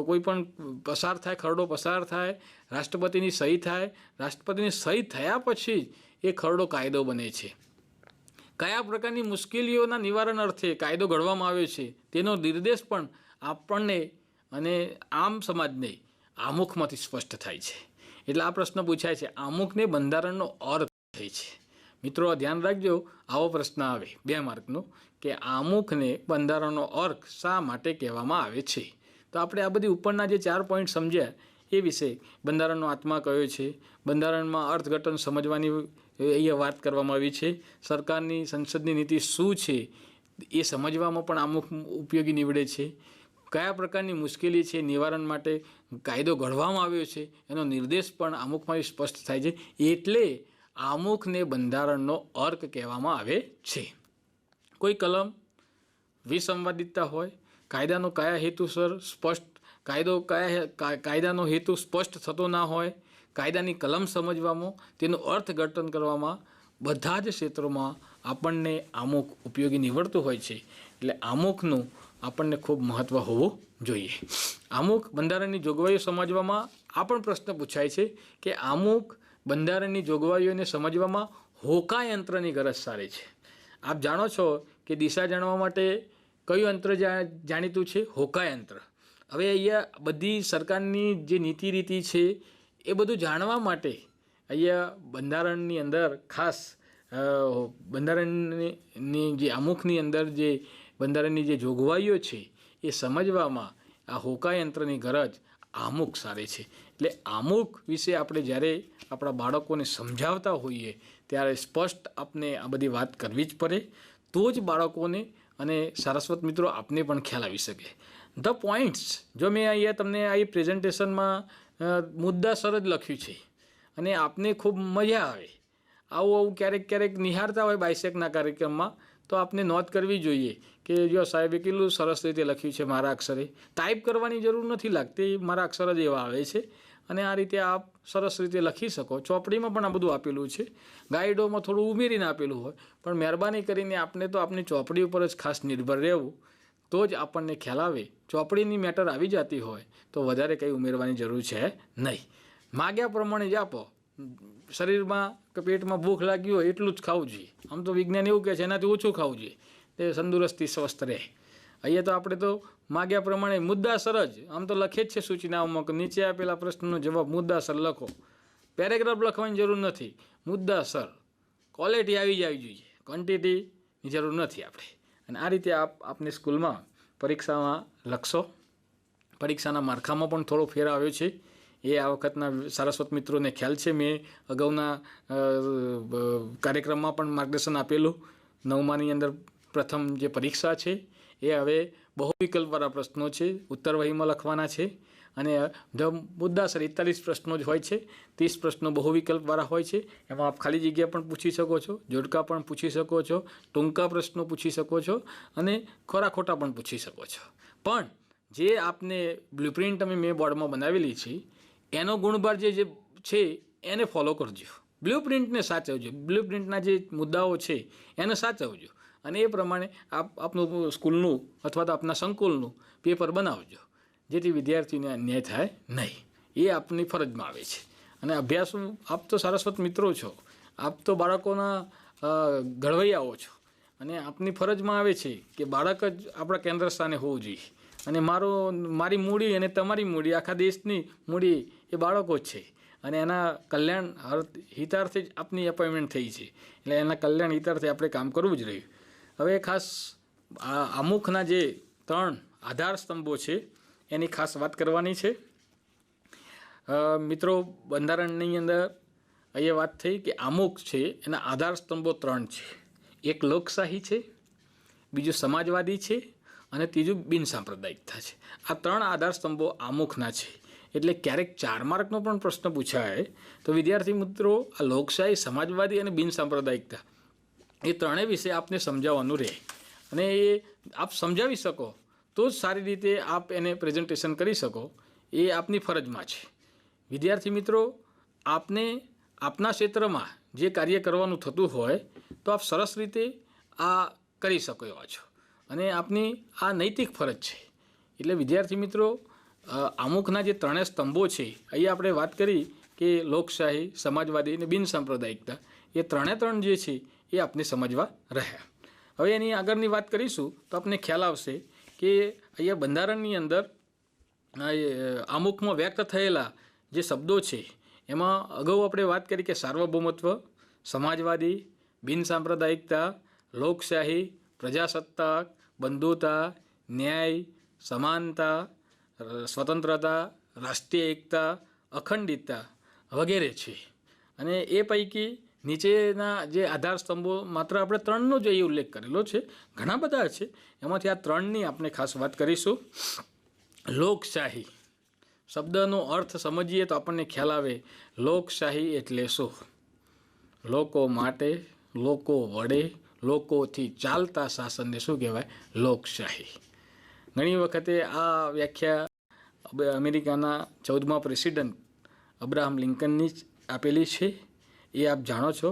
કોઈ પણ પસાર થાય, ખરડો પસાર થાય, રાષ્ટ્રપતિની સહી થાય, રાષ્ટ્રપતિની સહી થયા પછી એ ખરડો કાયદો બને છે. કયા પ્રકારની મુશ્કેલીઓના નિવારણ અર્થે કાયદો ઘડવામાં આવ્યો છે તેનો નિર્દેશ પણ આપણને અને આમ સમાજને આમુખમાંથી સ્પષ્ટ થાય છે. એટલે આ પ્રશ્ન પૂછાય છે, આમુખને બંધારણનો અર્થ થાય છે. મિત્રો ધ્યાન રાખજો, આવો પ્રશ્ન આવે 2 માર્કનો કે આમુખને બંધારણનો અર્થ શા માટે કહેવામાં આવે છે. તો આપણે આ બધી ઉપરના જે 4 પોઈન્ટ સમજ્યા એ વિશે, બંધારણનો આત્મા કયો છે, બંધારણમાં અર્થઘટન સમજવાની અહીંયા વાત કરવામાં આવી છે, સરકારની સંસદની નીતિ શું છે એ સમજવામાં પણ અમુક ઉપયોગી નીવડે છે, કયા પ્રકારની મુશ્કેલી છે નિવારણ માટે કાયદો ઘડવામાં આવ્યો છે એનો નિર્દેશ પણ અમુકમાં સ્પષ્ટ થાય છે. એટલે આમુખને બંધારણનો અર્ક કહેવામાં આવે છે. કોઈ કલમ વિસંવાદિતતા હોય, કાયદાનો કયા હેતુસર સ્પષ્ટ કાયદાનો હેતુ સ્પષ્ટ થતો ના હોય, કાયદાની કલમ સમજવામાં, તેનું અર્થઘટન કરવામાં, બધા જ ક્ષેત્રોમાં આપણને આમુખ ઉપયોગી નીવડતું હોય છે. એટલે આમુખનું આપણને ખૂબ મહત્ત્વ હોવું જોઈએ. આમુખ બંધારણની જોગવાઈઓ સમજવામાં આ પણ પ્રશ્ન પૂછાય છે કે આમુખ બંધારણની જોગવાઈઓને સમજવામાં હોકાયંત્રની ગરજ સારી છે. આપ જાણો છો કે દિશા જાણવા માટે કયું યંત્ર જાણીતું છે? હોકાયંત્ર. હવે અહીંયા બધી સરકારની જે નીતિ રીતિ છે એ બધું જાણવા માટે અહીંયા બંધારણની અંદર ખાસ બંધારણની જે આમુખની અંદર જે બંધારણની જે જોગવાઈઓ છે એ સમજવામાં આ હોકાયંત્રની ગરજ આમુખ સારે છે. એટલે આમુખ વિશે આપણે જ્યારે આપણા બાળકોને સમજાવતા હોઈએ ત્યારે સ્પષ્ટ આપણે આ બધી વાત કરવી જ પડે, તો જ બાળકોને અને સારસ્વત મિત્રો આપને પણ ખ્યાલ આવી શકે. ધ પોઈન્ટ્સ જો મેં અહીંયા તમને આ પ્રેઝન્ટેશનમાં મુદ્દાસર જ લખ્યું છે અને આપને ખૂબ મજા આવે. આવું ક્યારેક નિહાળતા હોય બાયસેકના કાર્યક્રમમાં તો આપને નોંધ કરવી જોઈએ કે જો સાહેબે કેટલું સરસ રીતે લખ્યું છે મારા અક્ષરે. ટાઈપ કરવાની જરૂર નથી લાગતી, મારા અક્ષર જ એવા આવે છે. અને આ રીતે આપ સરસ રીતે લખી શકો. ચોપડીમાં પણ આ બધું આપેલું છે, ગાઈડોમાં થોડું ઉમેરીને આપેલું હોય, પણ મહેરબાની કરીને આપને તો આપની ચોપડી ઉપર જ ખાસ નિર્ભર રહેવું, તો જ આપણને ખ્યાલ આવે. ચોપડીની મેટર આવી જતી હોય તો વધારે કંઈ ઉમેરવાની જરૂર છે નહીં. માગ્યા પ્રમાણે જ આપો, શરીરમાં કે પેટમાં ભૂખ લાગી હોય એટલું જ ખાવું જોઈએ. આમ તો વિજ્ઞાન એવું કહે છે એનાથી ઓછું ખાવું જોઈએ, તે તંદુરસ્તી સ્વસ્થ રહે. અહીંયા તો આપણે તો માગ્યા પ્રમાણે મુદ્દાસર જ આમ તો લખે જ છે સૂચનાઓમાં કે નીચે આપેલા પ્રશ્નનો જવાબ મુદ્દાસર લખો. પેરેગ્રાફ લખવાની જરૂર નથી, મુદ્દાસર ક્વોલિટી આવી જોઈએ, ક્વોન્ટિટીની જરૂર નથી આપણે. અને આ રીતે આપની સ્કૂલમાં પરીક્ષામાં લખશો. પરીક્ષાના માળખામાં પણ થોડો ફેર આવ્યો છે, એ આ વખતના સારસ્વત મિત્રોને ખ્યાલ છે. મેં અગાઉના કાર્યક્રમમાં પણ માર્ગદર્શન આપેલું. 9માની અંદર પ્રથમ જે પરીક્ષા છે એ હવે બહુ વિકલ્પવાળા પ્રશ્નો છે, ઉત્તરવહીમાં લખવાના છે. અને મુદ્દાસર 41 પ્રશ્નો જ હોય છે, 30 પ્રશ્નો બહુ વિકલ્પવાળા હોય છે. એમાં આપ ખાલી જગ્યા પણ પૂછી શકો છો, જોડકા પણ પૂછી શકો છો, ટૂંકા પ્રશ્નો પૂછી શકો છો અને ખોરા ખોટા પણ પૂછી શકો છો. પણ જે આપને બ્લુપ્રિન્ટ મેં બોર્ડમાં બનાવેલી છે એનો ગુણભાર જે છે એને ફોલો કરજો. બ્લુપ્રિન્ટને સાચવજો, બ્લુપ્રિન્ટના જે મુદ્દાઓ છે એને સાચવજો અને એ પ્રમાણે આપનું સ્કૂલનું અથવા તો આપના સંકુલનું પેપર બનાવજો, જેથી વિદ્યાર્થીને અન્યાય થાય નહીં. એ આપની ફરજમાં આવે છે. અને અભ્યાસ, આપ તો સારસ્વત મિત્રો છો, આપ તો બાળકોના ઘડવૈયાઓ છો અને આપની ફરજમાં આવે છે કે બાળક જ આપણા કેન્દ્ર સ્થાને હોવું જોઈએ. અને મારી મૂડી અને તમારી મૂડી, આખા દેશની મૂડી એ બાળકો જ છે. અને એના કલ્યાણ હિતાર્થે જ આપની એપોઇન્ટમેન્ટ થઈ છે, એટલે એના કલ્યાણ હિતાર્થે આપણે કામ કરવું જ રહ્યું. હવે ખાસ આમુખના જે 3 આધાર સ્તંભો છે એની ખાસ વાત કરવાની છે. મિત્રો, બંધારણની અંદર અહીંયા વાત થઈ કે આમુખ છે એના આધાર સ્તંભો 3 છે. એક લોકશાહી છે, બીજું સમાજવાદી છે અને ત્રીજું બિનસાંપ્રદાયિકતા છે. આ 3 આધાર સ્તંભો આમુખના છે. એટલે ક્યારેક 4 માર્કનો પણ પ્રશ્ન પૂછાય તો વિદ્યાર્થી મિત્રો આ લોકશાહી, સમાજવાદી અને બિનસાંપ્રદાયિકતા એ ત્રણેય વિશે આપને સમજાવવાનું રહે. અને એ આપ સમજાવી શકો તો જ સારી રીતે આપ એને પ્રેઝન્ટેશન કરી શકો, એ આપની ફરજમાં છે. વિદ્યાર્થી મિત્રો, આપને આપના ક્ષેત્રમાં જે કાર્ય કરવાનું થતું હોય તો આપ સરસ રીતે આ કરી શકો એવા છો અને આપની આ નૈતિક ફરજ છે. એટલે વિદ્યાર્થી મિત્રો, આમુખના જે 3 સ્તંભો છે, અહીંયા આપણે વાત કરી કે લોકશાહી, સમાજવાદી અને બિનસાંપ્રદાયિકતા, એ 3 જે છે એ આપને સમજવા રહ્યા. હવે એની આગળની વાત કરીશું તો આપને ખ્યાલ આવશે કે અહીંયા બંધારણની અંદર આમુખમાં વ્યક્ત થયેલા જે શબ્દો છે એમાં અગાઉ આપણે વાત કરી કે સાર્વભૌમત્વ, સમાજવાદી, બિનસાંપ્રદાયિકતા, લોકશાહી, પ્રજાસત્તાક, બંધુતા, ન્યાય, સમાનતા, સ્વતંત્રતા, રાષ્ટ્રીય એકતા, અખંડિતતા વગેરે છે. અને એ પૈકી નીચેના જે આધાર સ્તંભો માત્ર આપણે 3નો જ અહીં ઉલ્લેખ કરેલો છે, ઘણા બધા છે. એમાંથી આ 3ની આપણે ખાસ વાત કરીશું. લોકશાહી શબ્દનો અર્થ સમજીએ તો આપણને ખ્યાલ આવે, લોકશાહી એટલે શું? લોકો માટે, લોકો વડે, લોકોથી ચાલતા શાસનને શું કહેવાય? લોકશાહી. ઘણી વખતે આ વ્યાખ્યા અમેરિકાના 14મા પ્રેસિડન્ટ અબ્રાહમ લિંકનની જ આપેલી છે, એ આપ જાણો છો.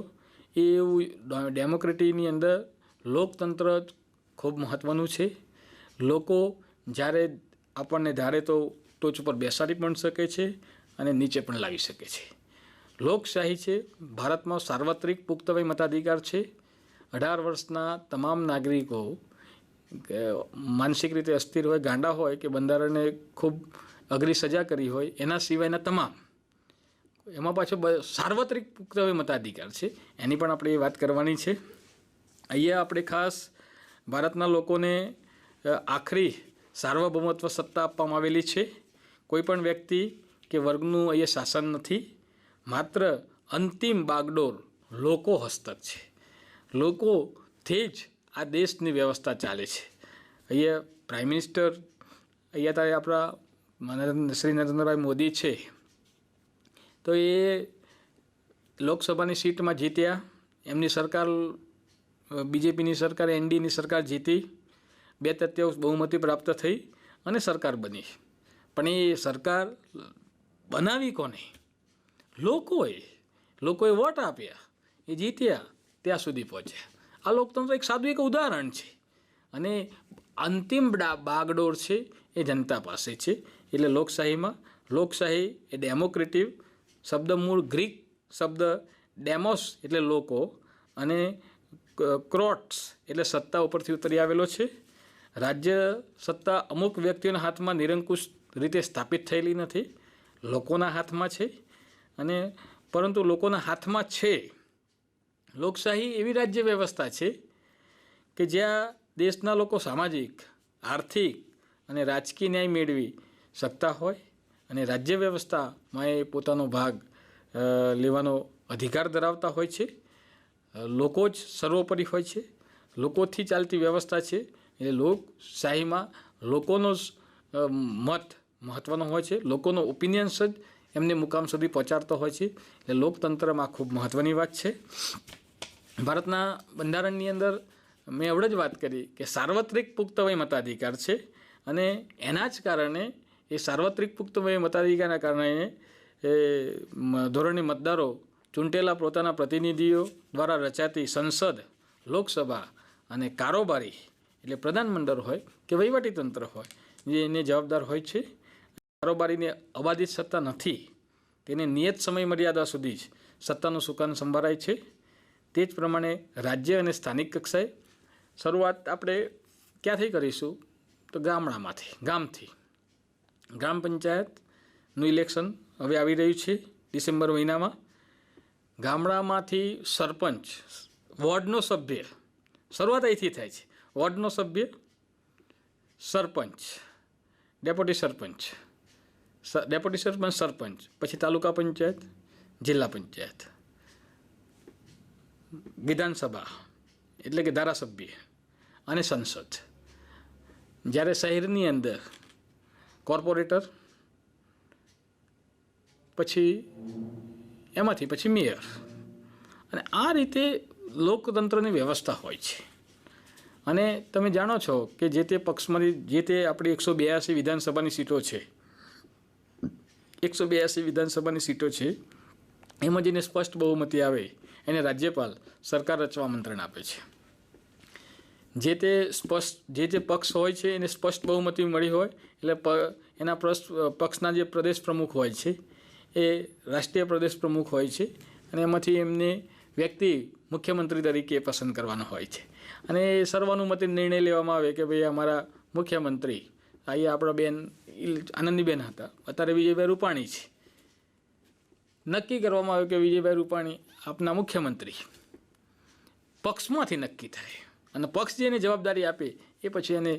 એ એવું ડેમોક્રેટીની અંદર લોકતંત્ર ખૂબ મહત્ત્વનું છે. લોકો જ્યારે આપણને ધારે તો ટોચ ઉપર બેસાડી પણ શકે છે અને નીચે પણ લાવી શકે છે. લોકશાહી છે, ભારતમાં સાર્વત્રિક પુખ્ત વય મતાધિકાર છે. 18 વર્ષના તમામ નાગરિકો માનસિક રીતે અસ્થિર હોય, ગાંડા હોય કે બંધારણે ખૂબ અઘરી સજા કરી હોય, એના સિવાયના તમામ, એમાં પાછો સાર્વત્રિક પુખ્ત વય મતાધિકાર છે, એની પણ આપણે વાત કરવાની છે. અહીંયા આપણે ખાસ ભારતના લોકોને આખરી સાર્વભૌમત્વ સત્તા આપવામાં આવેલી છે. કોઈ પણ વ્યક્તિ કે વર્ગનું અહીંયા શાસન નથી, માત્ર અંતિમ બાગડોર લોકો હસ્તક છે. લોકોથી જ આ દેશની વ્યવસ્થા ચાલે છે. અહીંયા પ્રાઇમ મિનિસ્ટર અહીંયા તારે આપણા શ્રી નરેન્દ્રભાઈ મોદી છે, તો એ લોકસભાની સીટમાં જીત્યા. એમની સરકાર, બીજેપીની સરકાર, એનડીની સરકાર જીતી, 2/3 બહુમતી પ્રાપ્ત થઈ અને સરકાર બની. પણ એ સરકાર બનાવી કોને? લોકોએ વોટ આપ્યા, એ જીત્યા, ત્યાં સુધી પહોંચ્યા. આ લોકતંત્ર એક સાદું એક ઉદાહરણ છે. અને અંતિમ બાગડોર છે એ જનતા પાસે છે. એટલે લોકશાહી એ ડેમોક્રેટિવ શબ્દ મૂળ ગ્રીક શબ્દ ડેમોસ એટલે લોકો અને ક્રોટ્સ એટલે સત્તા ઉપરથી ઉતરી આવેલો છે. રાજ્ય સત્તા અમુક વ્યક્તિઓના હાથમાં નિરંકુશ રીતે સ્થાપિત થયેલી નથી, લોકોના હાથમાં છે. અને પરંતુ લોકોના હાથમાં છે. લોકશાહી એવી રાજ્ય વ્યવસ્થા છે કે જ્યાં દેશના લોકો સામાજિક, આર્થિક અને રાજકીય ન્યાય મેળવી શકતા હોય અને રાજ્ય વ્યવસ્થામાં એ પોતાનો ભાગ લેવાનો અધિકાર ધરાવતા હોય છે. લોકો જ સર્વોપરી હોય છે, લોકોથી ચાલતી વ્યવસ્થા છે. એટલે લોકશાહીમાં લોકોનો જ મત મહત્ત્વનો હોય છે, લોકોનો ઓપિનિયન્સ જ એમને મુકામ સુધી પહોંચાડતો હોય છે. એટલે લોકતંત્રમાં ખૂબ મહત્ત્વની વાત છે. ભારતના બંધારણની અંદર મેં એવડે જ વાત કરી કે સાર્વત્રિક પુખ્ત વય મતાધિકાર છે અને એના જ કારણે એ સાર્વત્રિક પુખ્ત વય મતાધિકારના કારણે ધોરણે મતદારો ચૂંટેલા પોતાના પ્રતિનિધિઓ દ્વારા રચાતી સંસદ, લોકસભા અને કારોબારી એટલે પ્રધાનમંડળ હોય કે વહીવટીતંત્ર હોય જે એને જવાબદાર હોય છે. કારોબારીને અબાધિત સત્તા નથી, તેને નિયત સમય મર્યાદા સુધી જ સત્તાનું સુકાન સંભાળાય છે. તે જ પ્રમાણે રાજ્ય અને સ્થાનિક કક્ષાએ શરૂઆત આપણે ક્યાંથી કરીશું તો ગામથી. ગ્રામ પંચાયતનું ઇલેક્શન હવે આવી રહ્યું છે ડિસેમ્બર મહિનામાં. ગામડામાંથી સરપંચ, વોર્ડનો સભ્ય, શરૂઆત અહીંથી થાય છે. વોર્ડનો સભ્ય, સરપંચ, ડેપ્યુટી સરપંચ, સરપંચ, પછી તાલુકા પંચાયત, જિલ્લા પંચાયત, વિધાનસભા એટલે કે ધારાસભ્ય અને સંસદ. જ્યારે શહેરની અંદર કોર્પોરેટર, પછી મેયર. અને આ રીતે લોકતંત્રની વ્યવસ્થા હોય છે. અને તમે જાણો છો કે જે તે પક્ષમાંથી જે તે આપણી 182 વિધાનસભાની સીટો છે, 182 વિધાનસભાની સીટો છે, એમાં જેને સ્પષ્ટ બહુમતી આવે એને રાજ્યપાલ સરકાર રચવા આમંત્રણ આપે છે. જે તે પક્ષ હોય છે એને સ્પષ્ટ બહુમતી મળી હોય એટલે એના પક્ષના જે પ્રદેશ પ્રમુખ હોય છે એ રાષ્ટ્રીય પ્રદેશ પ્રમુખ હોય છે અને એમાંથી એમને વ્યક્તિ મુખ્યમંત્રી તરીકે પસંદ કરવાનો હોય છે. અને સર્વાનુમતે નિર્ણય લેવામાં આવે કે ભાઈ અમારા મુખ્યમંત્રી અહીંયા આપણા બેન આનંદીબેન હતા, અત્યારે વિજયભાઈ રૂપાણી છે. નક્કી કરવામાં આવ્યું કે વિજયભાઈ રૂપાણી આપના મુખ્યમંત્રી. પક્ષમાંથી નક્કી થાય અને પક્ષ જેને જવાબદારી આપે એ પછી એને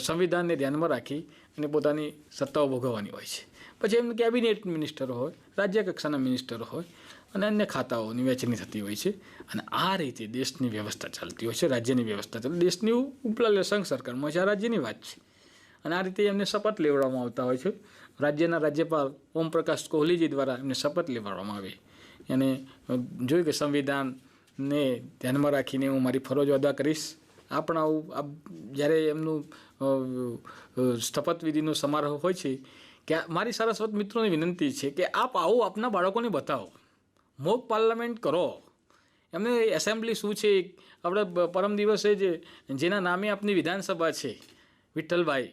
સંવિધાનને ધ્યાનમાં રાખી અને પોતાની સત્તાઓ ભોગવવાની હોય છે. પછી એમને કેબિનેટ મિનિસ્ટર હોય, રાજ્ય કક્ષાના મિનિસ્ટર હોય અને અન્ય ખાતાઓની વહેંચણી થતી હોય છે. અને આ રીતે દેશની વ્યવસ્થા ચાલતી હોય છે, રાજ્યની વ્યવસ્થા ચાલતી. દેશની ઉપલા સંઘ સરકારમાં છે, આ રાજ્યની વાત છે. અને આ રીતે એમને શપથ લેવડાવવામાં આવતા હોય છે. રાજ્યના રાજ્યપાલ ઓમ પ્રકાશ કોહલીજી દ્વારા એમને શપથ લેવડાવવામાં આવે અને જોયું કે સંવિધાનને ધ્યાનમાં રાખીને હું મારી ફરજો અદા કરીશ. જ્યારે એમનું શપથવિધિનો સમારોહ હોય છે કે મારી સારસ્વત મિત્રોને વિનંતી છે કે આપ આવો આપના બાળકોને બતાવો, મોક પાર્લામેન્ટ કરો, એમને એસેમ્બલી શું છે. આપણે પરમ દિવસે જેના નામે આપની વિધાનસભા છે, વિઠ્ઠલભાઈ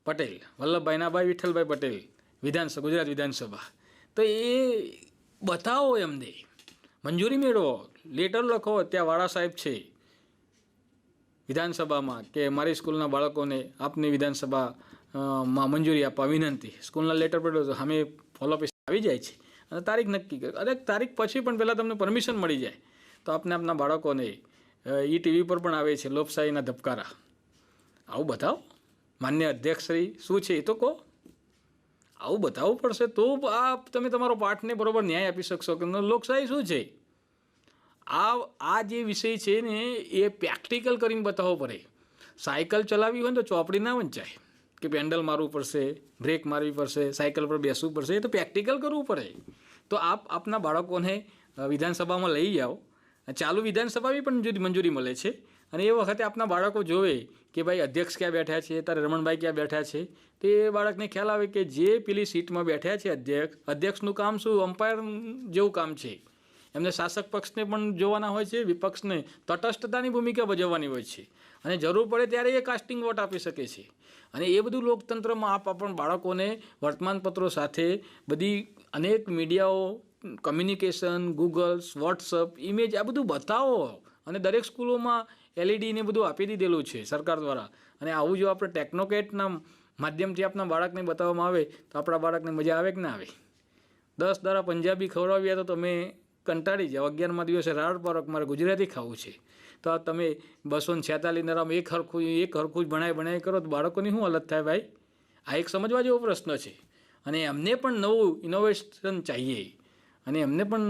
પટેલ, વલ્લભભાઈના ભાઈ વિઠ્ઠલભાઈ પટેલ વિધાનસભા, ગુજરાત વિધાનસભા, તો એ બતાવો, એમને મંજૂરી મેળવો, લેટર લખો ત્યાં વાળા સાહેબ છે વિધાનસભામાં કે મારી સ્કૂલના બાળકોને આપની વિધાનસભામાં મંજૂરી આપવા વિનંતી. સ્કૂલના લેટર પડ્યો તો સામે ફોલો ઓફિસ આવી જાય છે અને તારીખ નક્કી કરે. અરે તારીખ પછી પણ પહેલાં તમને પરમિશન મળી જાય તો આપને આપના બાળકોને ટીવી પર પણ આવે છે લોકશાહીના ધબકારા. આવું બતાવો. માન્ય અધ્યક્ષશ્રી શું છે એ તો કહો. આવું બતાવવું પડશે તો તમે તમારો પાઠને બરોબર ન્યાય આપી શકશો કે લોકશાહી શું છે. આ જે વિષય છે ને એ પ્રેક્ટિકલ કરીને બતાવવો પડે. સાયકલ ચલાવવી હોય ને તો ચોપડી ના વંચાય કે પેન્ડલ મારવું પડશે, બ્રેક મારવી પડશે, સાયકલ પર બેસવું પડશે. એ તો પ્રેક્ટિકલ કરવું પડે. તો આપના બાળકોને વિધાનસભામાં લઈ જાઓ. ચાલુ વિધાનસભાની પણ મંજૂરી મળે છે અને એ વખતે આપના બાળકો જોવે કે ભાઈ અધ્યક્ષ ક્યાં બેઠા છે, તારે રમણભાઈ ક્યાં બેઠા છે. તો એ બાળકને ખ્યાલ આવે કે જે પેલી સીટમાં બેઠા છે અધ્યક્ષનું કામ શું, અમ્પાયર જેવું કામ છે. એમને શાસક પક્ષને પણ જોવાના હોય છે, વિપક્ષને તટસ્થતાની ભૂમિકા ભજવવાની હોય છે અને જરૂર પડે ત્યારે એ કાસ્ટિંગ વોટ આપી શકે છે. અને એ બધું લોકતંત્રમાં પણ બાળકોને વર્તમાનપત્રો સાથે બધી અનેક મીડિયાઓ કમ્યુનિકેશન, ગૂગલ્સ, વોટ્સઅપ, ઇમેજ આ બધું બતાવો. અને દરેક સ્કૂલોમાં LED ને બધું આપી દીધેલું છે સરકાર દ્વારા. અને આવું જો આપણે ટેકનોકેટના માધ્યમથી આપણા બાળકને બતાવવામાં આવે તો આપણા બાળકને મજા આવે કે ના આવે? 10 દાડા પંજાબી ખવડાવ્યા તો તમે કંટાળી જાઓ. 11મા દિવસે રાડ પાડો મારે ગુજરાતી ખાવું છે, તો તમે 246 દાડામાં એક હરખું જ ભણાય કરો તો બાળકોની શું હાલત થાય ભાઈ? આ એક સમજવા જેવો પ્રશ્ન છે. અને એમને પણ નવું ઇનોવેશન ચાહીએ, અને એમને પણ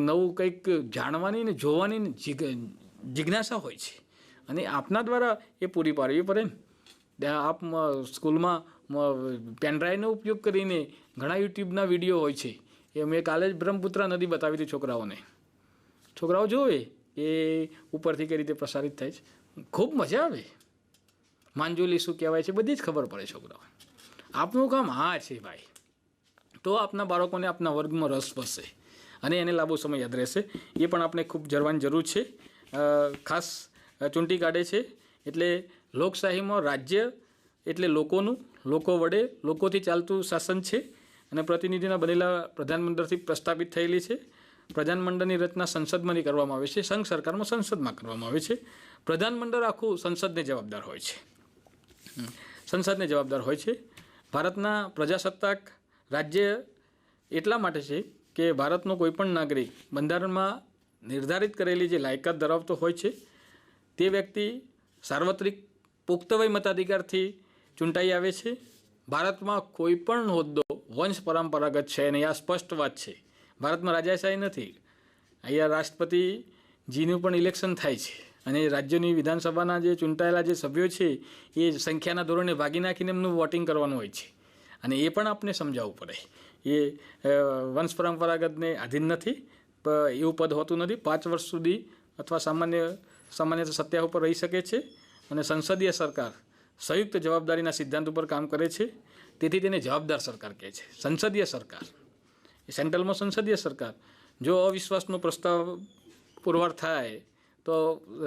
નવું કંઈક જાણવાની ને જોવાની ને જિજ્ઞાસા હોય છે, અને આપના દ્વારા એ પૂરી પાડવી પડે ને. આપ સ્કૂલમાં પેનડ્રાઈવનો ઉપયોગ કરીને ઘણા યુટ્યુબના વિડીયો હોય છે. એ મેં કાલે જ બ્રહ્મપુત્રા નદી બતાવી હતી છોકરાઓને. છોકરાઓ જોવે એ ઉપરથી કઈ રીતે પ્રસારિત થાય છે, ખૂબ મજા આવે. માંજોલી શું કહેવાય છે બધી જ ખબર પડે છોકરાઓ. આપનું કામ આ છે ભાઈ, તો આપના બાળકોને આપના વર્ગમાં રસ પડશે અને એને લાંબો સમય યાદ રહેશે. એ પણ આપણે ખૂબ જરવાની જરૂર છે. ખાસ ચૂંટી કાઢે છે એટલે લોકશાહીમાં રાજ્ય એટલે લોકોનું, લોકો વડે, લોકોથી ચાલતું શાસન છે, અને પ્રતિનિધિના બનેલા પ્રધાનમંત્રીથી પ્રસ્થાપિત થયેલી છે. પ્રધાનમંડળની રચના સંસદમાંથી કરવામાં આવે છે, સંઘ સરકારમાં સંસદમાં કરવામાં આવે છે. પ્રધાનમંડળ આખું સંસદને જવાબદાર હોય છે, સંસદને જવાબદાર હોય છે. ભારતના પ્રજાસત્તાક રાજ્ય એટલા માટે છે કે ભારતનો કોઈપણ નાગરિક બંધારણમાં નિર્ધારિત કરેલી જે લાયકાત ધરાવતો હોય છે તે વ્યક્તિ સાર્વત્રિક પુખ્ત વય મતાધિકારથી ચૂંટાઈ આવે છે. ભારતમાં કોઈપણ હોદ્દો વંશ પરંપરાગત છે, અને આ સ્પષ્ટ વાત છે. ભારતમાં રાજાશાહી નથી. અહીંયા રાષ્ટ્રપતિજીનું પણ ઇલેક્શન થાય છે, અને રાજ્યોની વિધાનસભાના જે ચૂંટાયેલા જે સભ્યો છે એ સંખ્યાના ધોરણે ભાગી નાખીને એમનું વોટિંગ કરવાનું હોય છે. અને એ પણ આપણે સમજાવવું પડે. એ વંશ પરંપરાગતને આધીન નથી, એવું પદ હોતું નથી. 5 વર્ષ સુધી અથવા સામાન્ય સત્તા ઉપર રહી શકે છે. અને સંસદીય સરકાર સંયુક્ત જવાબદારીના સિદ્ધાંત ઉપર કામ કરે છે, તેથી તેને જવાબદાર સરકાર કહે છે. સંસદીય સરકાર, સેન્ટ્રલમાં સંસદીય સરકાર. જો અવિશ્વાસનો પ્રસ્તાવ પુરવાર થાય તો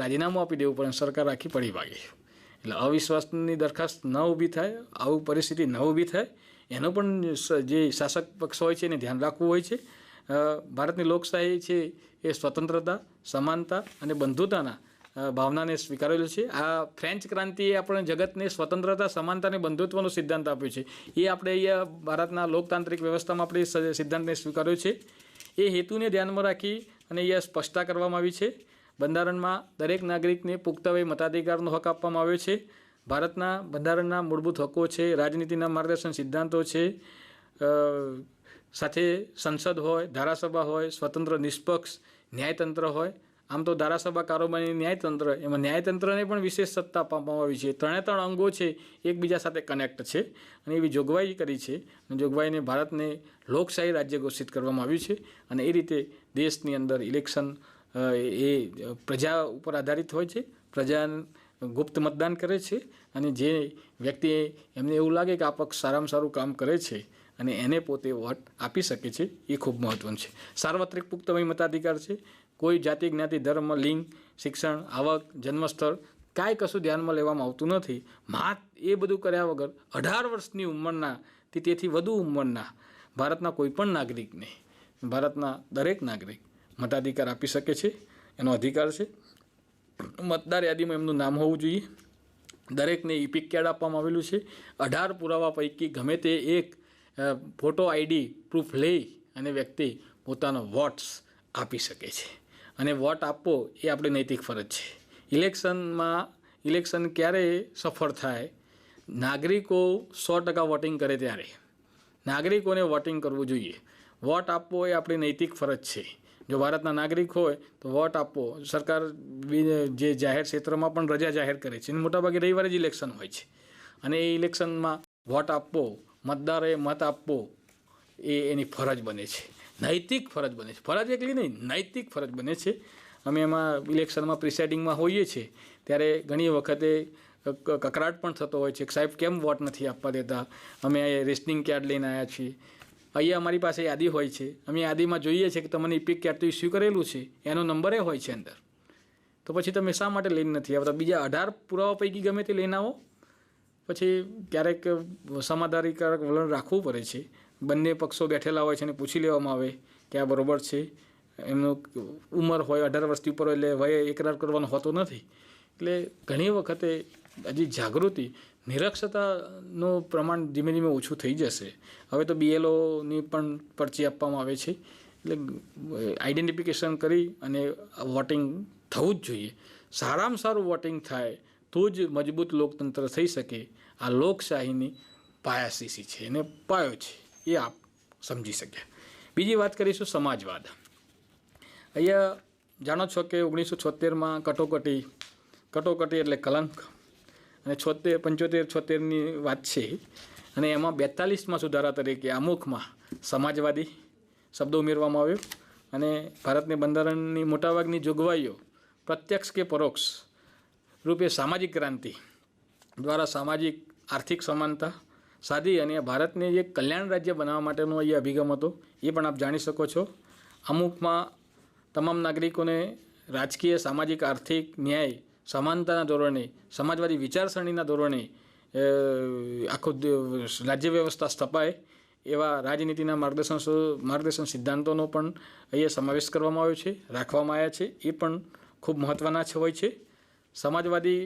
રાજીનામું આપી દેવું પડે, સરકાર આખી પડી ભાગે. એટલે અવિશ્વાસની દરખાસ્ત ન ઊભી થાય, આવું પરિસ્થિતિ ન ઊભી થાય, એનો પણ જે શાસક પક્ષ હોય છે એને ધ્યાન રાખવું હોય છે. ભારતની લોકશાહી છે એ સ્વતંત્રતા, સમાનતા અને બંધુતાના ભાવનાને સ્વીકારેલું છે. આ ફ્રેન્ચ ક્રાંતિએ આપણે જગતને સ્વતંત્રતા, સમાનતા અને બંધુત્વનો સિદ્ધાંત આપ્યો છે. એ આપણે અહીંયા ભારતના લોકતાંત્રિક વ્યવસ્થામાં આપણે સિદ્ધાંતને સ્વીકાર્યો છે. એ હેતુને ધ્યાનમાં રાખી અને અહીંયા સ્પષ્ટતા કરવામાં આવી છે. બંધારણમાં દરેક નાગરિકને પુખ્ત વય મતાધિકારનો હક આપવામાં આવ્યો છે. ભારતના બંધારણના મૂળભૂત હકો છે, રાજનીતિના માર્ગદર્શન સિદ્ધાંતો છે, સાથે સંસદ હોય, ધારાસભા હોય, સ્વતંત્ર નિષ્પક્ષ ન્યાયતંત્ર હોય. આમ તો ધારાસભા, કારોબારી, ન્યાયતંત્ર, એમાં ન્યાયતંત્રને પણ વિશેષ સત્તા આપવામાં આવી છે. 3 અંગો છે એકબીજા સાથે કનેક્ટ છે, અને એવી જોગવાઈ કરી છે. અને જોગવાઈને ભારતને લોકશાહી રાજ્ય ઘોષિત કરવામાં આવ્યું છે. અને એ રીતે દેશની અંદર ઇલેક્શન એ પ્રજા ઉપર આધારિત હોય છે. પ્રજા ગુપ્ત મતદાન કરે છે, અને જે વ્યક્તિ એમને એવું લાગે કે આ પક્ષ સારામાં સારું કામ કરે છે અને એને પોતે વોટ આપી શકે છે, એ ખૂબ મહત્ત્વનું છે. સાર્વત્રિક પુખ્ત વય મતાધિકાર છે. કોઈ જાતિ, જ્ઞાતિ, ધર્મ, લિંગ, શિક્ષણ, આવક, જન્મસ્થળ કાંઈ કશું ધ્યાનમાં લેવામાં આવતું નથી. એ બધું કર્યા વગર 18 વર્ષની ઉંમરના તેથી વધુ ઉંમરના ભારતના કોઈપણ નાગરિકને, ભારતના દરેક નાગરિક મતાધિકાર આપી શકે છે, એનો અધિકાર છે. મતદાર યાદીમાં એમનું નામ હોવું જોઈએ. દરેકને ઇપિક કાર્ડ આપવામાં આવેલું છે. 18 પુરાવા પૈકી ગમે તે એક ફોટો ID પ્રૂફ લઈ અને વ્યક્તિ પોતાનો વોટ્સ આપી શકે છે. અને વોટ આપવો એ આપણી નૈતિક ફરજ છે. ઇલેક્શન ક્યારે સફળ થાય? નાગરિકો 100% વોટિંગ કરે ત્યારે. નાગરિકોને વોટિંગ કરવું જોઈએ. વોટ આપવો એ આપણી નૈતિક ફરજ છે. જો ભારતના નાગરિક હોય તો વોટ આપવો. સરકાર જે જાહેર ક્ષેત્રમાં પણ રજા જાહેર કરે છે, મોટાભાગે રવિવારે જ ઇલેક્શન હોય છે, અને એ ઇલેક્શનમાં વોટ આપવો, મતદારોએ મત આપવો એ એની ફરજ બને છે, નૈતિક ફરજ બને છે. ફરજ એકલી નહીં, નૈતિક ફરજ બને છે. અમે એમાં ઇલેક્શનમાં પ્રિસાઇડિંગમાં હોઈએ છીએ ત્યારે ઘણી વખતે કકરાટ પણ થતો હોય છે કે સાહેબ કેમ વોટ નથી આપવા દેતા, અમે રેશનિંગ કાર્ડ લઈને આવ્યા છીએ. અહીંયા અમારી પાસે યાદી હોય છે, અમે યાદીમાં જોઈએ છીએ કે તમને ઇપિક કાર્ડ તો ઇસ્યુ કરેલું છે, એનો નંબરે હોય છે અંદર, તો પછી તમે શા માટે લઈને નથી આવતા? બીજા 18 પુરાવા પૈકી ગમે તે લઈને આવો. પછી ક્યારેક સમાધાનકારક વલણ રાખવું પડે છે. બંને પક્ષો બેઠેલા હોય છે અને પૂછી લેવામાં આવે કે આ બરાબર છે. એમનું ઉંમર હોય 18 વર્ષથી ઉપર હોય એટલે વયે એકરાર કરવાનો હોતો નથી. એટલે ઘણી વખતે હજી જાગૃતિ, નિરક્ષરતાનું પ્રમાણ ધીમે ધીમે ઓછું થઈ જશે. હવે તો BLOની પણ પરચી આપવામાં આવે છે. એટલે આઈડેન્ટિફિકેશન કરી અને વોટિંગ થવું જ જોઈએ. સારામાં સારું વોટિંગ થાય તો જ મજબૂત લોકતંત્ર થઈ શકે. આ લોકશાહીની પાયાશીશી છે અને પાયો છે, એ આપ સમજી શક્યા. બીજી વાત કરીશું સમાજવાદ. અહીંયા જાણો છો કે 1976માં કટોકટી એટલે કલંક, અને 75-76ની વાત છે. અને એમાં 42માં સુધારા તરીકે આમુખમાં સમાજવાદી શબ્દ ઉમેરવામાં આવ્યો. અને ભારતની બંધારણની મોટાભાગની જોગવાઈઓ પ્રત્યક્ષ કે પરોક્ષ રૂપે સામાજિક ક્રાંતિ દ્વારા સામાજિક આર્થિક સમાનતા સાધી અને ભારતને એક કલ્યાણ રાજ્ય બનાવવા માટેનો એ અભિગમ હતો. એ પણ આપ જાણી શકો છો. અમુકમાં તમામ નાગરિકોને રાજકીય, સામાજિક, આર્થિક ન્યાય, સમાનતાના ધોરણે, સમાજવાદી વિચારસરણીના ધોરણે આખો રાજ્ય વ્યવસ્થા સ્થપાય એવા રાજનીતિના માર્ગદર્શન સિદ્ધાંતોનો પણ અહીંયા સમાવેશ કરવામાં આવ્યો છે, રાખવામાં આવ્યા છે. એ પણ ખૂબ મહત્ત્વના હોય છે. સમાજવાદી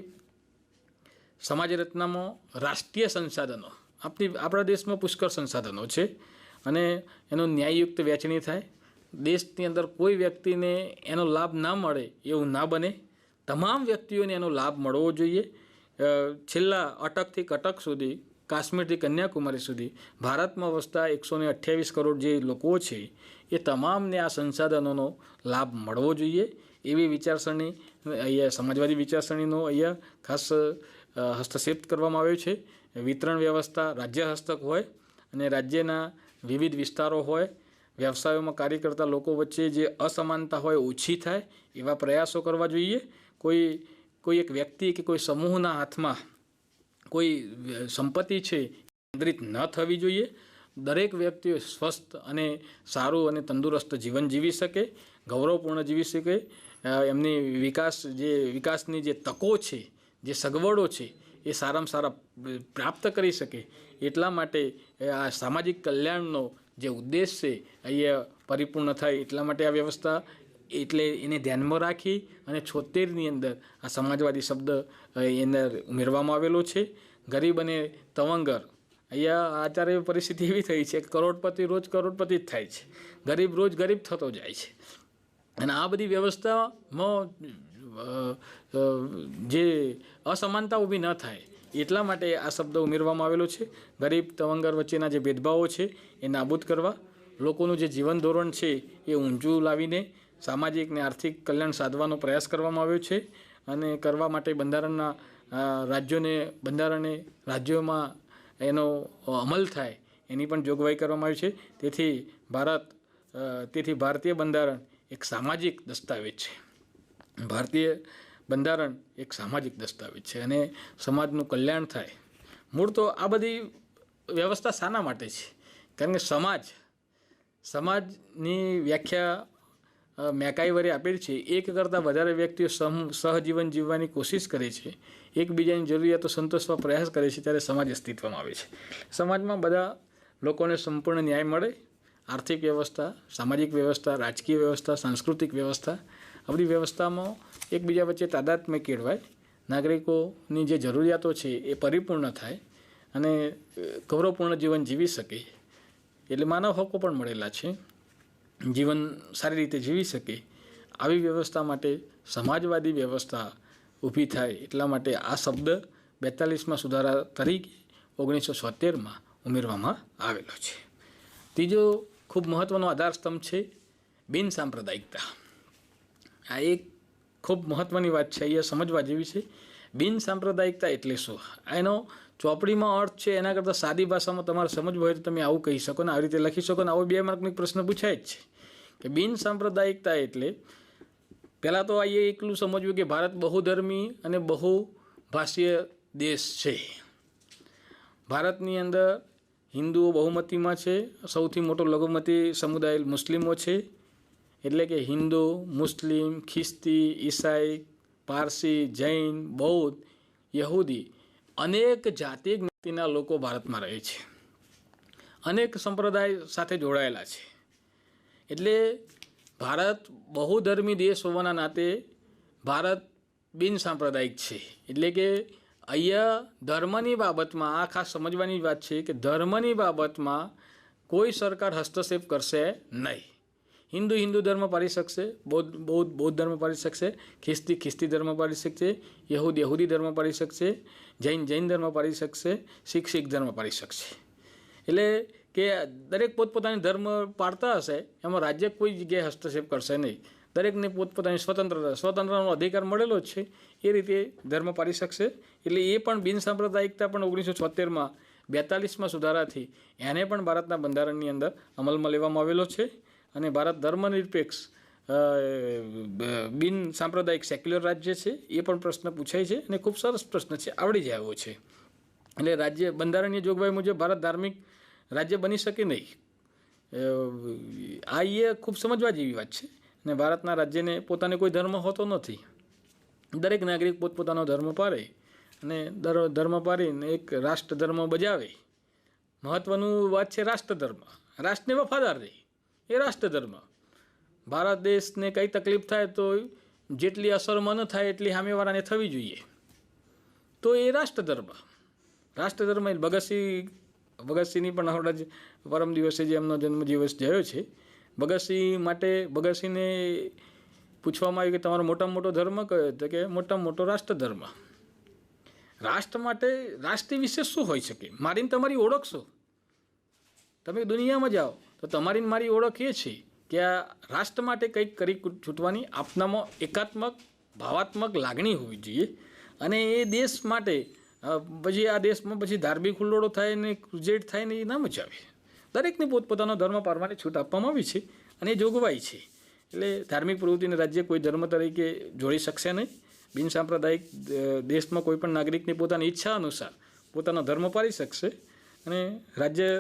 સમાજ રચનામાં રાષ્ટ્રીય સંસાધનો, આપણા દેશમાં પુષ્કળ સંસાધનો છે અને એનો ન્યાયયુક્ત વહેંચણી થાય. દેશની અંદર કોઈ વ્યક્તિને એનો લાભ ના મળે એવું ના બને. તમામ વ્યક્તિઓને એનો લાભ મળવો જોઈએ. છેલ્લા અટકથી કટક સુધી, કાશ્મીરથી કન્યાકુમારી સુધી ભારતમાં વસતા 128 કરોડ જે લોકો છે એ તમામને આ સંસાધનોનો લાભ મળવો જોઈએ. એવી વિચારસરણી અહીંયા સમાજવાદી વિચારસરણીનો અહીંયા ખાસ હસ્તક્ષેપ કરવામાં આવ્યો છે. વિતરણ વ્યવસ્થા રાજ્ય હસ્તક હોય અને રાજ્યના વિવિધ વિસ્તારો હોય, વ્યવસાયોમાં કાર્ય કરતા લોકો વચ્ચે જે અસમાનતા હોય ઓછી થાય એવા પ્રયાસો કરવા જોઈએ. કોઈ એક વ્યક્તિ કે કોઈ સમૂહના હાથમાં કોઈ સંપત્તિ છે કેન્દ્રિત ન થવી જોઈએ. દરેક વ્યક્તિઓ સ્વસ્થ અને સારું અને તંદુરસ્ત જીવન જીવી શકે, ગૌરવપૂર્ણ જીવી શકે. એમની વિકાસની જે તકો છે, જે સગવડો છે એ સારામાં સારા પ્રાપ્ત કરી શકે. એટલા માટે આ સામાજિક કલ્યાણનો જે ઉદ્દેશ છે અહીંયા પરિપૂર્ણ થાય એટલા માટે આ વ્યવસ્થા, એટલે એને ધ્યાનમાં રાખી અને 76ની અંદર આ સમાજવાદી શબ્દ એને ઉમેરવામાં આવેલો છે. ગરીબ અને તવંગર, અહીંયા અત્યારે પરિસ્થિતિ એવી થઈ છે કે કરોડપતિ રોજ કરોડપતિ જ થાય છે, ગરીબ રોજ ગરીબ થતો જાય છે. અને આ બધી વ્યવસ્થામાં જે અસમાનતા ઊભી ન થાય એટલા માટે આ શબ્દ ઉમેરવામાં આવેલો છે. ગરીબ તવંગર વચ્ચેના જે ભેદભાવો છે એ નાબૂદ કરવા, લોકોનું જે જીવન ધોરણ છે એ ઊંચું લાવીને સામાજિક અને આર્થિક કલ્યાણ સાધવાનો પ્રયાસ કરવામાં આવ્યો છે. અને કરવા માટે રાજ્યોમાં એનો અમલ થાય એની પણ જોગવાઈ કરવામાં આવી છે. તેથી ભારતીય બંધારણ એક સામાજિક દસ્તાવેજ છે. ભારતીય બંધારણ એક સામાજિક દસ્તાવેજ છે અને સમાજનું કલ્યાણ થાય. મૂળ તો આ બધી વ્યવસ્થા શાના માટે છે? કારણ કે સમાજની વ્યાખ્યા મેકાઈવરે આપેલ છે. એક કરતાં વધારે વ્યક્તિઓ સહજીવન જીવવાની કોશિશ કરે છે, એકબીજાની જરૂરિયાતો સંતોષવા પ્રયાસ કરે છે, ત્યારે સમાજ અસ્તિત્વમાં આવે છે. સમાજમાં બધા લોકોને સંપૂર્ણ ન્યાય મળે. આર્થિક વ્યવસ્થા, સામાજિક વ્યવસ્થા, રાજકીય વ્યવસ્થા, સાંસ્કૃતિક વ્યવસ્થા, આ બધી વ્યવસ્થામાં એકબીજા વચ્ચે તાદાત્મ્ય કેળવાય, નાગરિકોની જે જરૂરિયાતો છે એ પરિપૂર્ણ થાય અને ગૌરવપૂર્ણ જીવન જીવી શકે. એટલે માનવ હકો પણ મળેલા છે, જીવન સારી રીતે જીવી શકે. આવી વ્યવસ્થા માટે સમાજવાદી વ્યવસ્થા ઊભી થાય એટલા માટે આ શબ્દ 42માં સુધારા તરીકે 1976માં ઉમેરવામાં આવેલો છે. ત્રીજો ખૂબ મહત્ત્વનો આધારસ્તંભ છે બિનસાંપ્રદાયિકતા. આ એક ખૂબ મહત્ત્વની વાત છે, અહીંયા સમજવા જેવી છે. બિનસાંપ્રદાયિકતા એટલે શું? એનો ચોપડીમાં અર્થ છે એના કરતાં સાદી ભાષામાં તમારે સમજવું હોય તો તમે આવું કહી શકો ને આવી રીતે લખી શકો ને. આવો 2 માર્કનો પ્રશ્ન પૂછાય જ છે કે બિનસાંપ્રદાયિકતા એટલે પહેલાં તો એ એટલું સમજવું કે ભારત બહુધર્મી અને બહુભાષીય દેશ છે. ભારતની અંદર હિન્દુઓ બહુમતીમાં છે, સૌથી મોટો લઘુમતી સમુદાય મુસ્લિમો છે. એટલે કે હિન્દુ, મુસ્લિમ, ખ્રિસ્તી, ઈસાઈ, પારસી, જૈન, બૌદ્ધ, યહૂદી, અનેક જાતિ જ્ઞાતિના લોકો ભારતમાં રહે છે, અનેક સંપ્રદાય સાથે જોડાયેલા છે. એટલે ભારત બહુધર્મી દેશ હોવાના નાતે ભારત બિન સાંપ્રદાયિક છે. એટલે કે અહીંયા ધર્મની બાબતમાં આ ખાસ સમજવાની વાત છે કે ધર્મની બાબતમાં કોઈ સરકાર હસ્તક્ષેપ કરશે નહીં. હિન્દુ ધર્મ પાળી શકશે, બૌદ્ધ ધર્મ પાળી શકશે, ખ્રિસ્તી ધર્મ પાળી શકશે, યહૂદી ધર્મ પાળી શકશે, જૈન ધર્મ પાળી શકશે, શીખ ધર્મ પાળી શકશે. એટલે કે દરેક પોતપોતાની ધર્મ પાળતા હશે, એમાં રાજ્ય કોઈ જગ્યાએ હસ્તક્ષેપ કરશે નહીં. દરેકને પોતપોતાની સ્વતંત્રનો અધિકાર મળેલો જ છે. એ રીતે ધર્મ પાળી શકશે. એટલે એ પણ બિન સાંપ્રદાયિકતા પણ 1976માં 42માં સુધારાથી એને પણ ભારતના બંધારણની અંદર અમલમાં લેવામાં આવેલો છે. અને ભારત ધર્મનિરપેક્ષ બિન સાંપ્રદાયિક સેક્યુલર રાજ્ય છે. એ પણ પ્રશ્ન પૂછાય છે અને ખૂબ સરસ પ્રશ્ન છે, આવડી જાય એવો છે. એટલે રાજ્ય બંધારણીય જોગવાઈ મુજબ ભારત ધાર્મિક રાજ્ય બની શકે નહીં. આ એ ખૂબ સમજવા જેવી વાત છે. અને ભારતના રાજ્યને પોતાને કોઈ ધર્મ હોતો નથી. દરેક નાગરિક પોતપોતાનો ધર્મ પાળે અને ધર્મ પાળીને એક રાષ્ટ્ર ધર્મ બજાવે. મહત્ત્વનું વાત છે રાષ્ટ્રધર્મ. રાષ્ટ્રને વફાદાર રહે, એ રાષ્ટ્રધર્મ. ભારત દેશને કંઈ તકલીફ થાય તો જેટલી અસરમાં ન થાય એટલી સામેવાળાને થવી જોઈએ, તો એ રાષ્ટ્રધર્મ. એ ભગતસિંહની પણ હમણાં જ પરમ દિવસે જે એમનો જન્મદિવસ થયો છે, ભગતસિંહને પૂછવામાં આવ્યું કે તમારો મોટામાં મોટો ધર્મ કયો, તો કે મોટામાં મોટો રાષ્ટ્રધર્મ. રાષ્ટ્ર માટે રાષ્ટ્રીય વિશે શું હોઈ શકે? મારી તમારી ઓળખ શું? તમે દુનિયામાં જાઓ તો તમારી મારી ઓળખ એ છે કે આ રાષ્ટ્ર માટે કંઈક કરી છૂટવાની આપનામાં એકાત્મક ભાવાત્મક લાગણી હોવી જોઈએ. અને એ દેશ માટે પછી આ દેશમાં પછી ધાર્મિક હુલ્લોડો થાય ને ઉજેડ થાય ને એ ના મચાવે. દરેકને પોતપોતાનો ધર્મ પાળવાની છૂટ આપવામાં આવી છે અને એ જોગવાઈ છે. એટલે ધાર્મિક પ્રવૃત્તિને રાજ્ય કોઈ ધર્મ તરીકે જોડી શકશે નહીં. બિન સાંપ્રદાયિક દેશમાં કોઈ પણ નાગરિકને પોતાની ઈચ્છા અનુસાર પોતાનો ધર્મ પાળી શકશે. અને રાજ્ય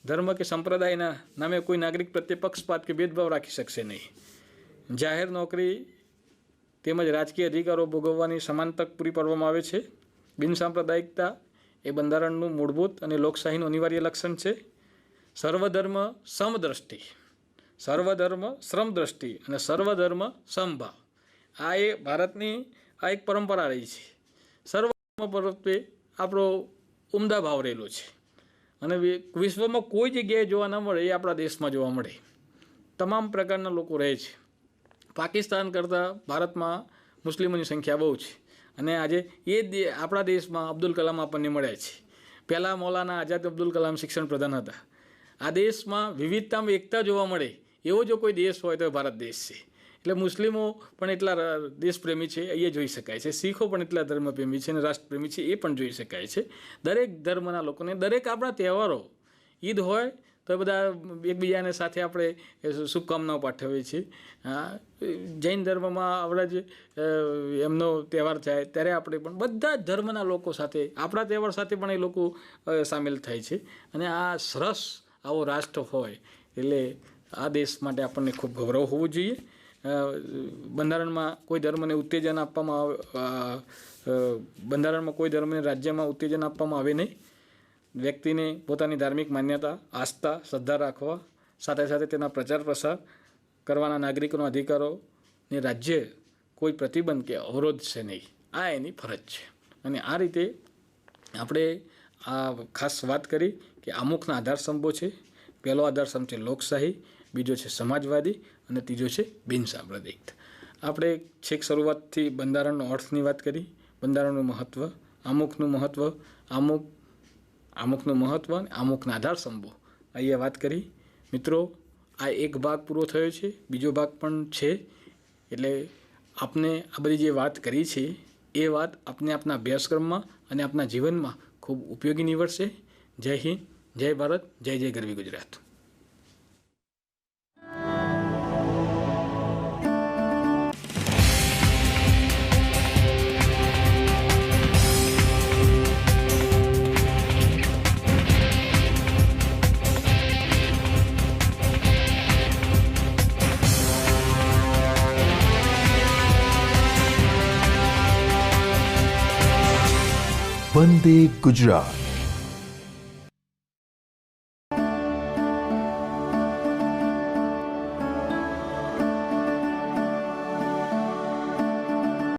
ધર્મ કે સંપ્રદાયના નામે કોઈ નાગરિક પ્રત્યે પક્ષપાત કે ભેદભાવ રાખી શકશે નહીં. જાહેર નોકરી તેમજ રાજકીય અધિકારો ભોગવવાની સમાન તક પૂરી પાડવામાં આવે છે. બિન સાંપ્રદાયિકતા એ બંધારણનું મૂળભૂત અને લોકશાહીનું અનિવાર્ય લક્ષણ છે. સર્વધર્મ સમદ્રષ્ટિ, સર્વધર્મ શ્રમદ્રષ્ટિ અને સર્વધર્મ સમભાવ, આ એ ભારતની આ એક પરંપરા રહી છે. સર્વધર્મ પ્રત્યે આપણો ઉમદા ભાવ રહેલો છે. અને વિશ્વમાં કોઈ જગ્યાએ જોવા ન મળે એ આપણા દેશમાં જોવા મળે. તમામ પ્રકારના લોકો રહે છે. પાકિસ્તાન કરતાં ભારતમાં મુસ્લિમોની સંખ્યા બહુ છે. અને આજે આપણા દેશમાં અબ્દુલ કલામ આપણને મળ્યા છે. પહેલાં મૌલાના આઝાદ અબ્દુલ કલામ શિક્ષણ પ્રધાન હતા. આ દેશમાં વિવિધતામાં એકતા જોવા મળે એવો જો કોઈ દેશ હોય તો ભારત દેશ છે. એટલે મુસ્લિમો પણ એટલા દેશપ્રેમી છે એ જોઈ શકાય છે. શીખો પણ એટલા ધર્મપ્રેમી છે અને રાષ્ટ્રપ્રેમી છે એ પણ જોઈ શકાય છે. દરેક ધર્મના લોકોને દરેક આપણા તહેવારો, ઈદ હોય તો બધા એકબીજાને સાથે આપણે શુભકામનાઓ પાઠવીએ છીએ. જૈન ધર્મમાં આપણા જે એમનો તહેવાર થાય ત્યારે આપણે પણ બધા જ ધર્મના લોકો સાથે આપણા તહેવાર સાથે પણ એ લોકો સામેલ થાય છે. અને આ સરસ આવો રાષ્ટ્ર હોય એટલે આ દેશ માટે આપણને ખૂબ ગૌરવ હોવું જોઈએ. બંધારણમાં કોઈ ધર્મને ઉત્તેજન આપવામાં બંધારણમાં કોઈ ધર્મને રાજ્યમાં ઉત્તેજન આપવામાં આવે નહીં. વ્યક્તિને પોતાની ધાર્મિક માન્યતા, આસ્થા, શ્રદ્ધા રાખવા સાથે સાથે તેના પ્રચાર પ્રસાર કરવાના નાગરિકોના અધિકારોને રાજ્ય કોઈ પ્રતિબંધ કે અવરોધ છે નહીં. આ એની ફરજ છે. અને આ રીતે આપણે આ ખાસ વાત કરી કે આમુખના આધારસ્તંભો છે. પહેલો આધારસ્તંભ છે લોકશાહી, બીજો છે સમાજવાદી અને ત્રીજો છે બિન સાંપ્રદાયિકતા. આપણે છેક શરૂઆતથી બંધારણનો અર્થની વાત કરી, બંધારણનું મહત્ત્વ, આમુખનું મહત્ત્વ, આમુખનું મહત્ત્વ અને આમુખના આધારસ્તંભો અહીંયા વાત કરી. મિત્રો, આ એક ભાગ પૂરો થયો છે, બીજો ભાગ પણ છે. એટલે આપને આ બધી જે વાત કરી છે એ વાત આપને આપના અભ્યાસક્રમમાં અને આપના જીવનમાં ખૂબ ઉપયોગી નીવડશે. જય હિન્દ, જય ભારત, જય જય ગરવી ગુજરાત. વંદે ગુજરાત.